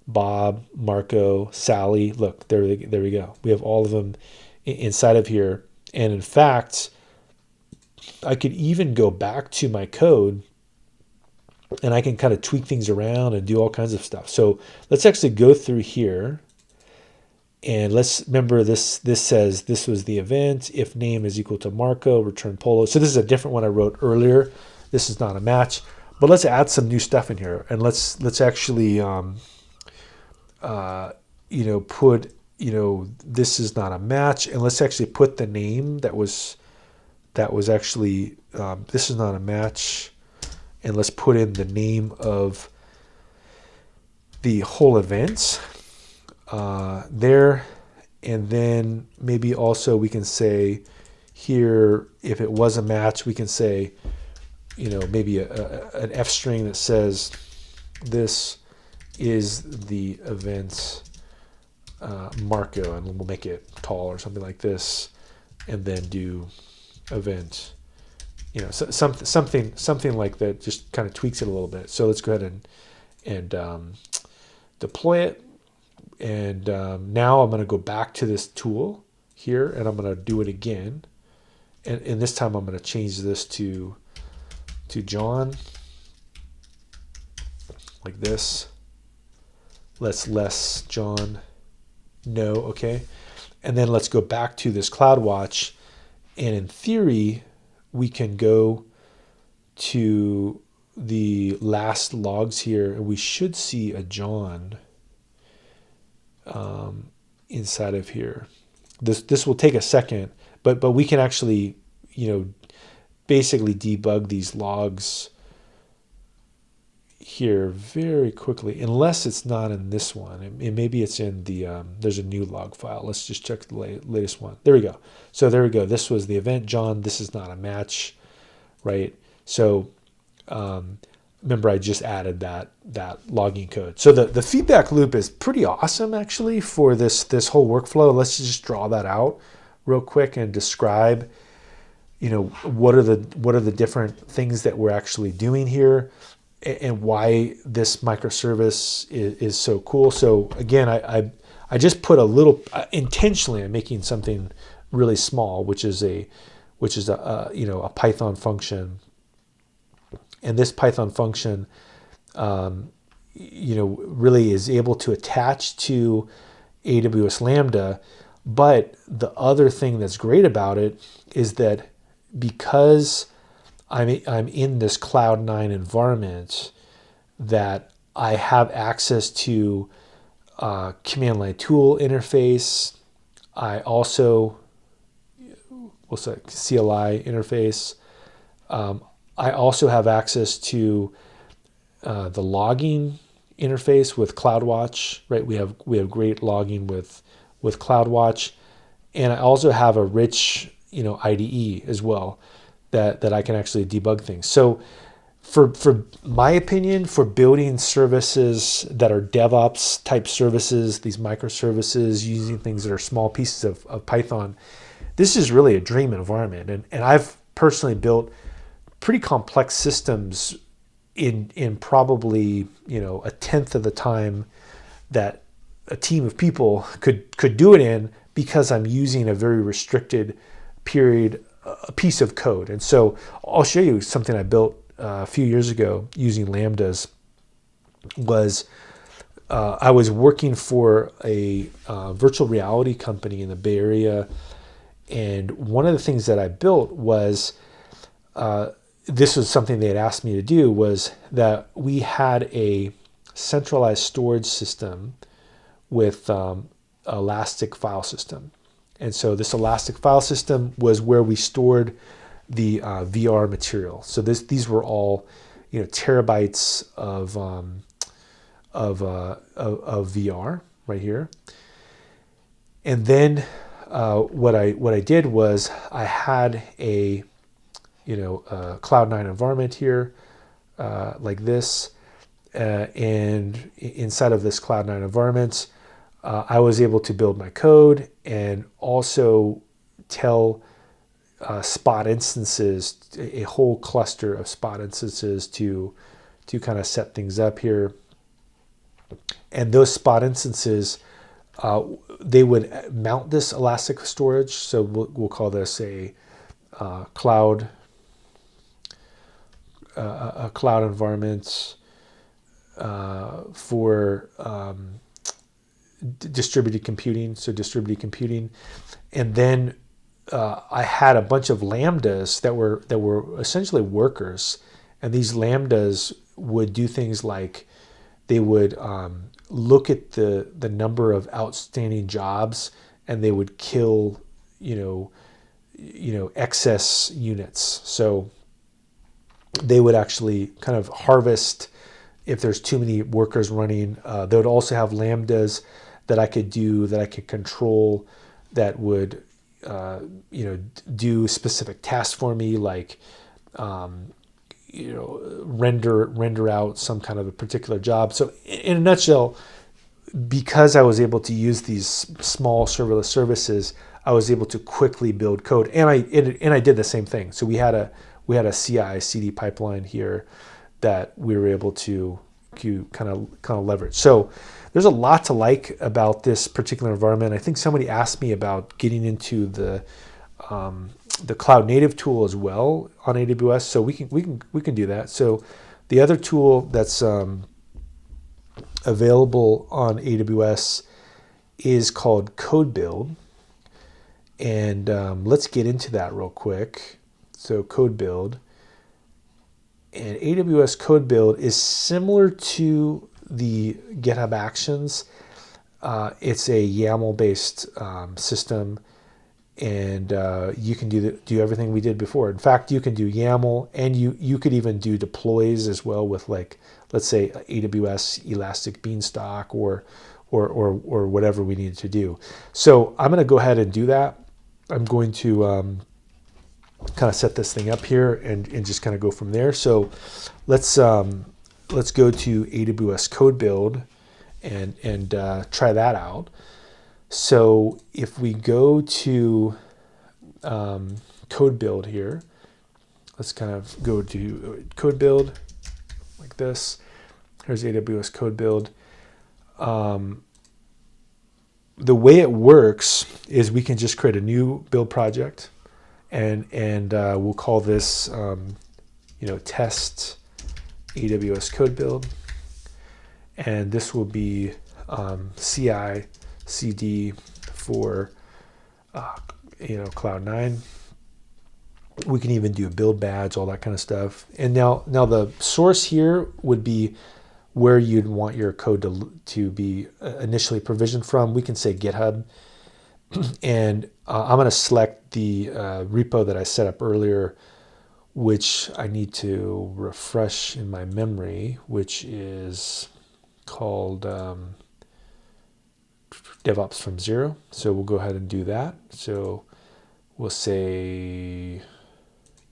Marco, Sally. Look, there we go. We have all of them inside of here. And in fact, I could even go back to my code and I can kind of tweak things around and do all kinds of stuff. So let's actually go through here. And let's remember this says this was the event. If name is equal to Marco, return Polo. So this is a different one I wrote earlier. This is not a match. But let's add some new stuff in here. And let's actually put, this is not a match. And let's actually put the name that was actually, this is not a match. And let's put in the name of the whole event there. And then maybe also we can say here, if it was a match, we can say, maybe an F string that says this is the event Marco, and we'll make it tall or something like this, and then do event, something like that, just kind of tweaks it a little bit. So let's go ahead and deploy it. And now I'm going to go back to this tool here, and I'm going to do it again. And this time I'm going to change this to John, like this. Let's less John. No, okay. And then let's go back to this CloudWatch. And in theory, we can go to the last logs here, and we should see a John inside of here. This will take a second, but we can actually, basically debug these logs here very quickly, unless it's not in this one. And maybe it's in the, there's a new log file. Let's just check the latest one. There we go. So there we go. This was the event, John. This is not a match, right? So remember, I just added that logging code. So the feedback loop is pretty awesome, actually, for this whole workflow. Let's just draw that out real quick and describe, what are the different things that we're actually doing here, and why this microservice is so cool. So again, I just put a little, intentionally I'm making something really small, which is a Python function. And this Python function, really is able to attach to AWS Lambda. But the other thing that's great about it is that because I'm in this Cloud9 environment, that I have access to command line tool interface. I also, we'll say CLI interface. I also have access to the logging interface with CloudWatch, right? We have great logging with CloudWatch, and I also have a rich, IDE as well that I can actually debug things. So for my opinion, for building services that are DevOps type services, these microservices, using things that are small pieces of Python, this is really a dream environment. And I've personally built pretty complex systems in probably, a tenth of the time that a team of people could do it in, because I'm using a very restricted a piece of code. And so I'll show you something I built a few years ago using Lambdas. I was working for a virtual reality company in the Bay Area, and one of the things that I built was, this was something they had asked me to do, was that we had a centralized storage system with elastic file system. And so this elastic file system was where we stored the VR material. So these were all, terabytes of VR right here. And then what I did was I had a a Cloud9 environment here like this, and inside of this Cloud9 environment, I was able to build my code and also tell spot instances, a whole cluster of spot instances to kind of set things up here. And those spot instances, they would mount this elastic storage. So we'll call this a cloud environment for distributed computing. So distributed computing, and then I had a bunch of lambdas that were essentially workers, and these lambdas would do things like they would look at the number of outstanding jobs, and they would kill excess units. So they would actually kind of harvest if there's too many workers running. They would also have lambdas that I could control, that would do specific tasks for me, like render out some kind of a particular job. So in a nutshell, because I was able to use these small serverless services, I was able to quickly build code, and I did the same thing. So we had a CI/CD pipeline here that we were able to kind of leverage. So there's a lot to like about this particular environment. I think somebody asked me about getting into the cloud native tool as well on AWS. So we can do that. So the other tool that's available on AWS is called CodeBuild, and let's get into that real quick. So CodeBuild, and AWS CodeBuild is similar to the GitHub Actions. It's a YAML-based system, and you can do everything we did before. In fact, you can do YAML, and you could even do deploys as well with, like, let's say AWS Elastic Beanstalk or whatever we needed to do. So I'm going to go ahead and do that. I'm going to kind of set this thing up here and just kind of go from there. So let's go to AWS CodeBuild and try that out. So if we go to CodeBuild here, let's kind of go to CodeBuild like this. Here's AWS CodeBuild. The way it works is we can just create a new build project, and we'll call this test AWS CodeBuild, and this will be CI/CD for Cloud9. We can even do a build badge, all that kind of stuff. And now the source here would be where you'd want your code to be initially provisioned from. We can say GitHub, and I'm going to select the repo that I set up earlier, which I need to refresh in my memory, which is called DevOps from zero. So we'll go ahead and do that. So we'll say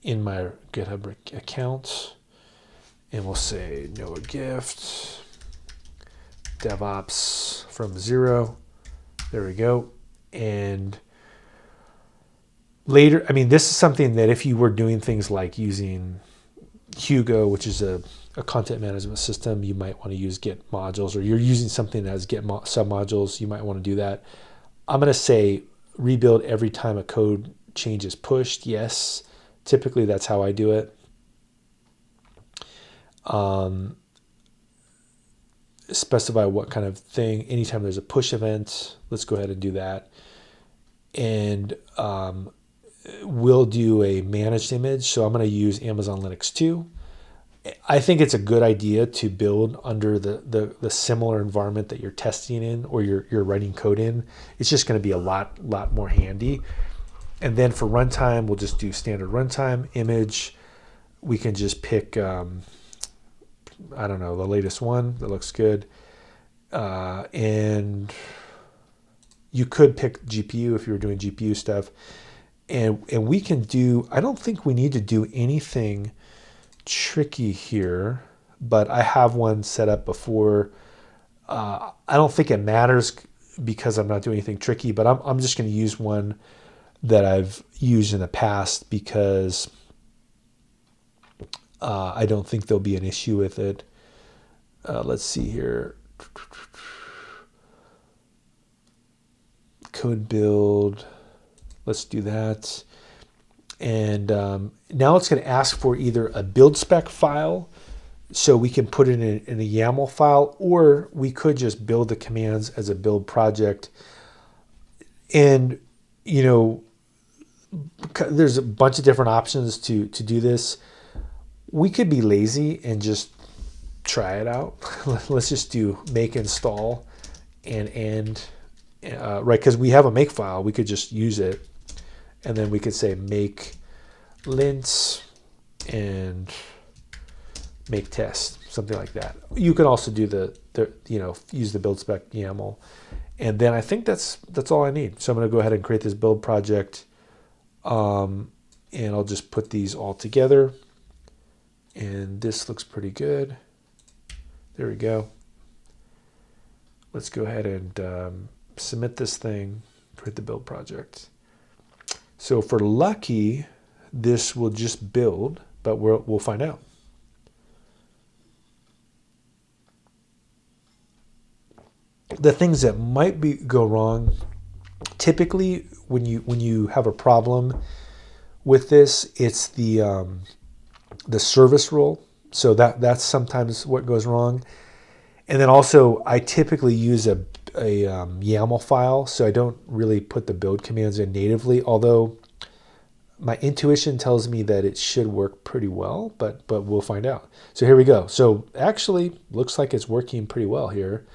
in my GitHub account, and we'll say Noah Gift, DevOps from zero. There we go. And later, this is something that if you were doing things like using Hugo, which is a content management system, you might want to use Git modules, or you're using something that has Git submodules, you might want to do that. I'm going to say rebuild every time a code change is pushed. Yes, typically that's how I do it. Specify what kind of thing. Anytime there's a push event, let's go ahead and do that. And we'll do a managed image. So I'm going to use Amazon Linux 2. I think it's a good idea to build under the similar environment that you're testing in, or you're writing code in. It's just going to be a lot more handy. And then for runtime, we'll just do standard runtime image. We can just pick, I don't know, the latest one that looks good. And you could pick GPU if you were doing GPU stuff. And we can do, I don't think we need to do anything tricky here, but I have one set up before. I don't think it matters because I'm not doing anything tricky, but I'm just going to use one that I've used in the past because I don't think there'll be an issue with it. Let's see here. CodeBuild. Let's do that. And now it's going to ask for either a build spec file, so we can put it in a YAML file, or we could just build the commands as a build project. And, you know, there's a bunch of different options to do this. We could be lazy and just try it out. Let's just do make install and end, right? Because we have a make file, we could just use it. And then we could say make lints and make test, something like that. You can also do the use the build spec YAML. And then I think that's all I need. So I'm going to go ahead and create this build project. And I'll just put these all together. And this looks pretty good. There we go. Let's go ahead and submit this thing, create the build project. So for lucky, this will just build, but we'll find out. The things that might go wrong, typically when you have a problem with this, it's the service role. So that's sometimes what goes wrong. And then also, I typically use a YAML file, so I don't really put the build commands in natively, although my intuition tells me that it should work pretty well, but we'll find out. So here we go. So actually, looks like it's working pretty well here.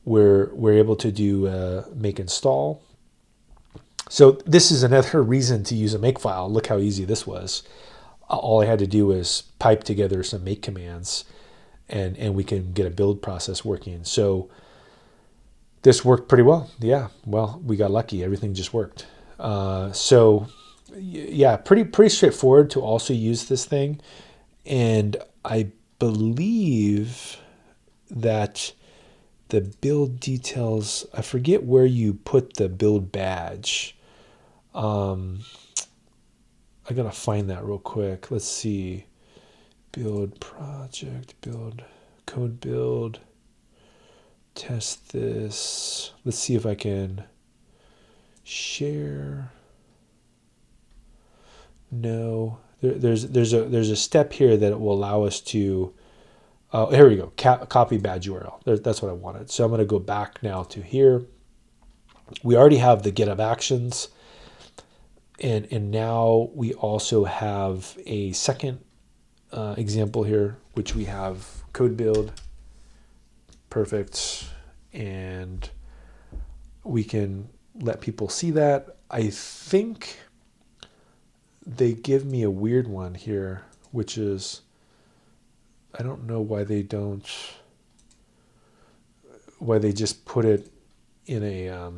We're able to do make install. So this is another reason to use a make file. Look how easy this was. All I had to do was pipe together some make commands, and we can get a build process working. So this worked pretty well. Yeah, well, we got lucky. Everything just worked. So yeah, pretty straightforward to also use this thing. And I believe that the build details, I forget where you put the build badge. I gotta find that real quick. Let's see. Build project, build code build, test this. Let's see if I can share. No, there's a step here that will allow us to. Here we go. Copy badge URL. That's what I wanted. So I'm going to go back now to here. We already have the GitHub Actions. And now we also have a second example here, which we have CodeBuild. Perfect. And we can let people see that. I think they give me a weird one here, which is, I don't know why they just put it in a,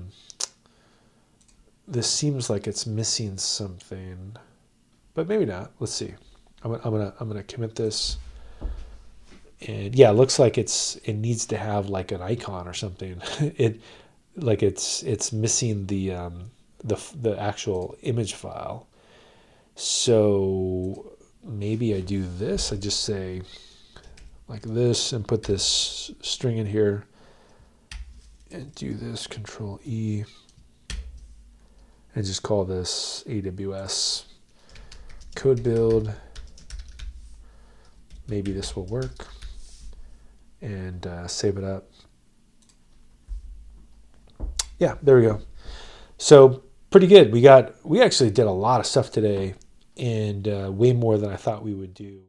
this seems like it's missing something, but maybe not. Let's see. I'm gonna commit this, and yeah, it looks like it needs to have like an icon or something. It's missing the actual image file. So maybe I do this. I just say like this and put this string in here and do this, Control E, and just call this AWS CodeBuild. Maybe this will work, and save it up. Yeah, there we go. So pretty good. We actually did a lot of stuff today, and way more than I thought we would do.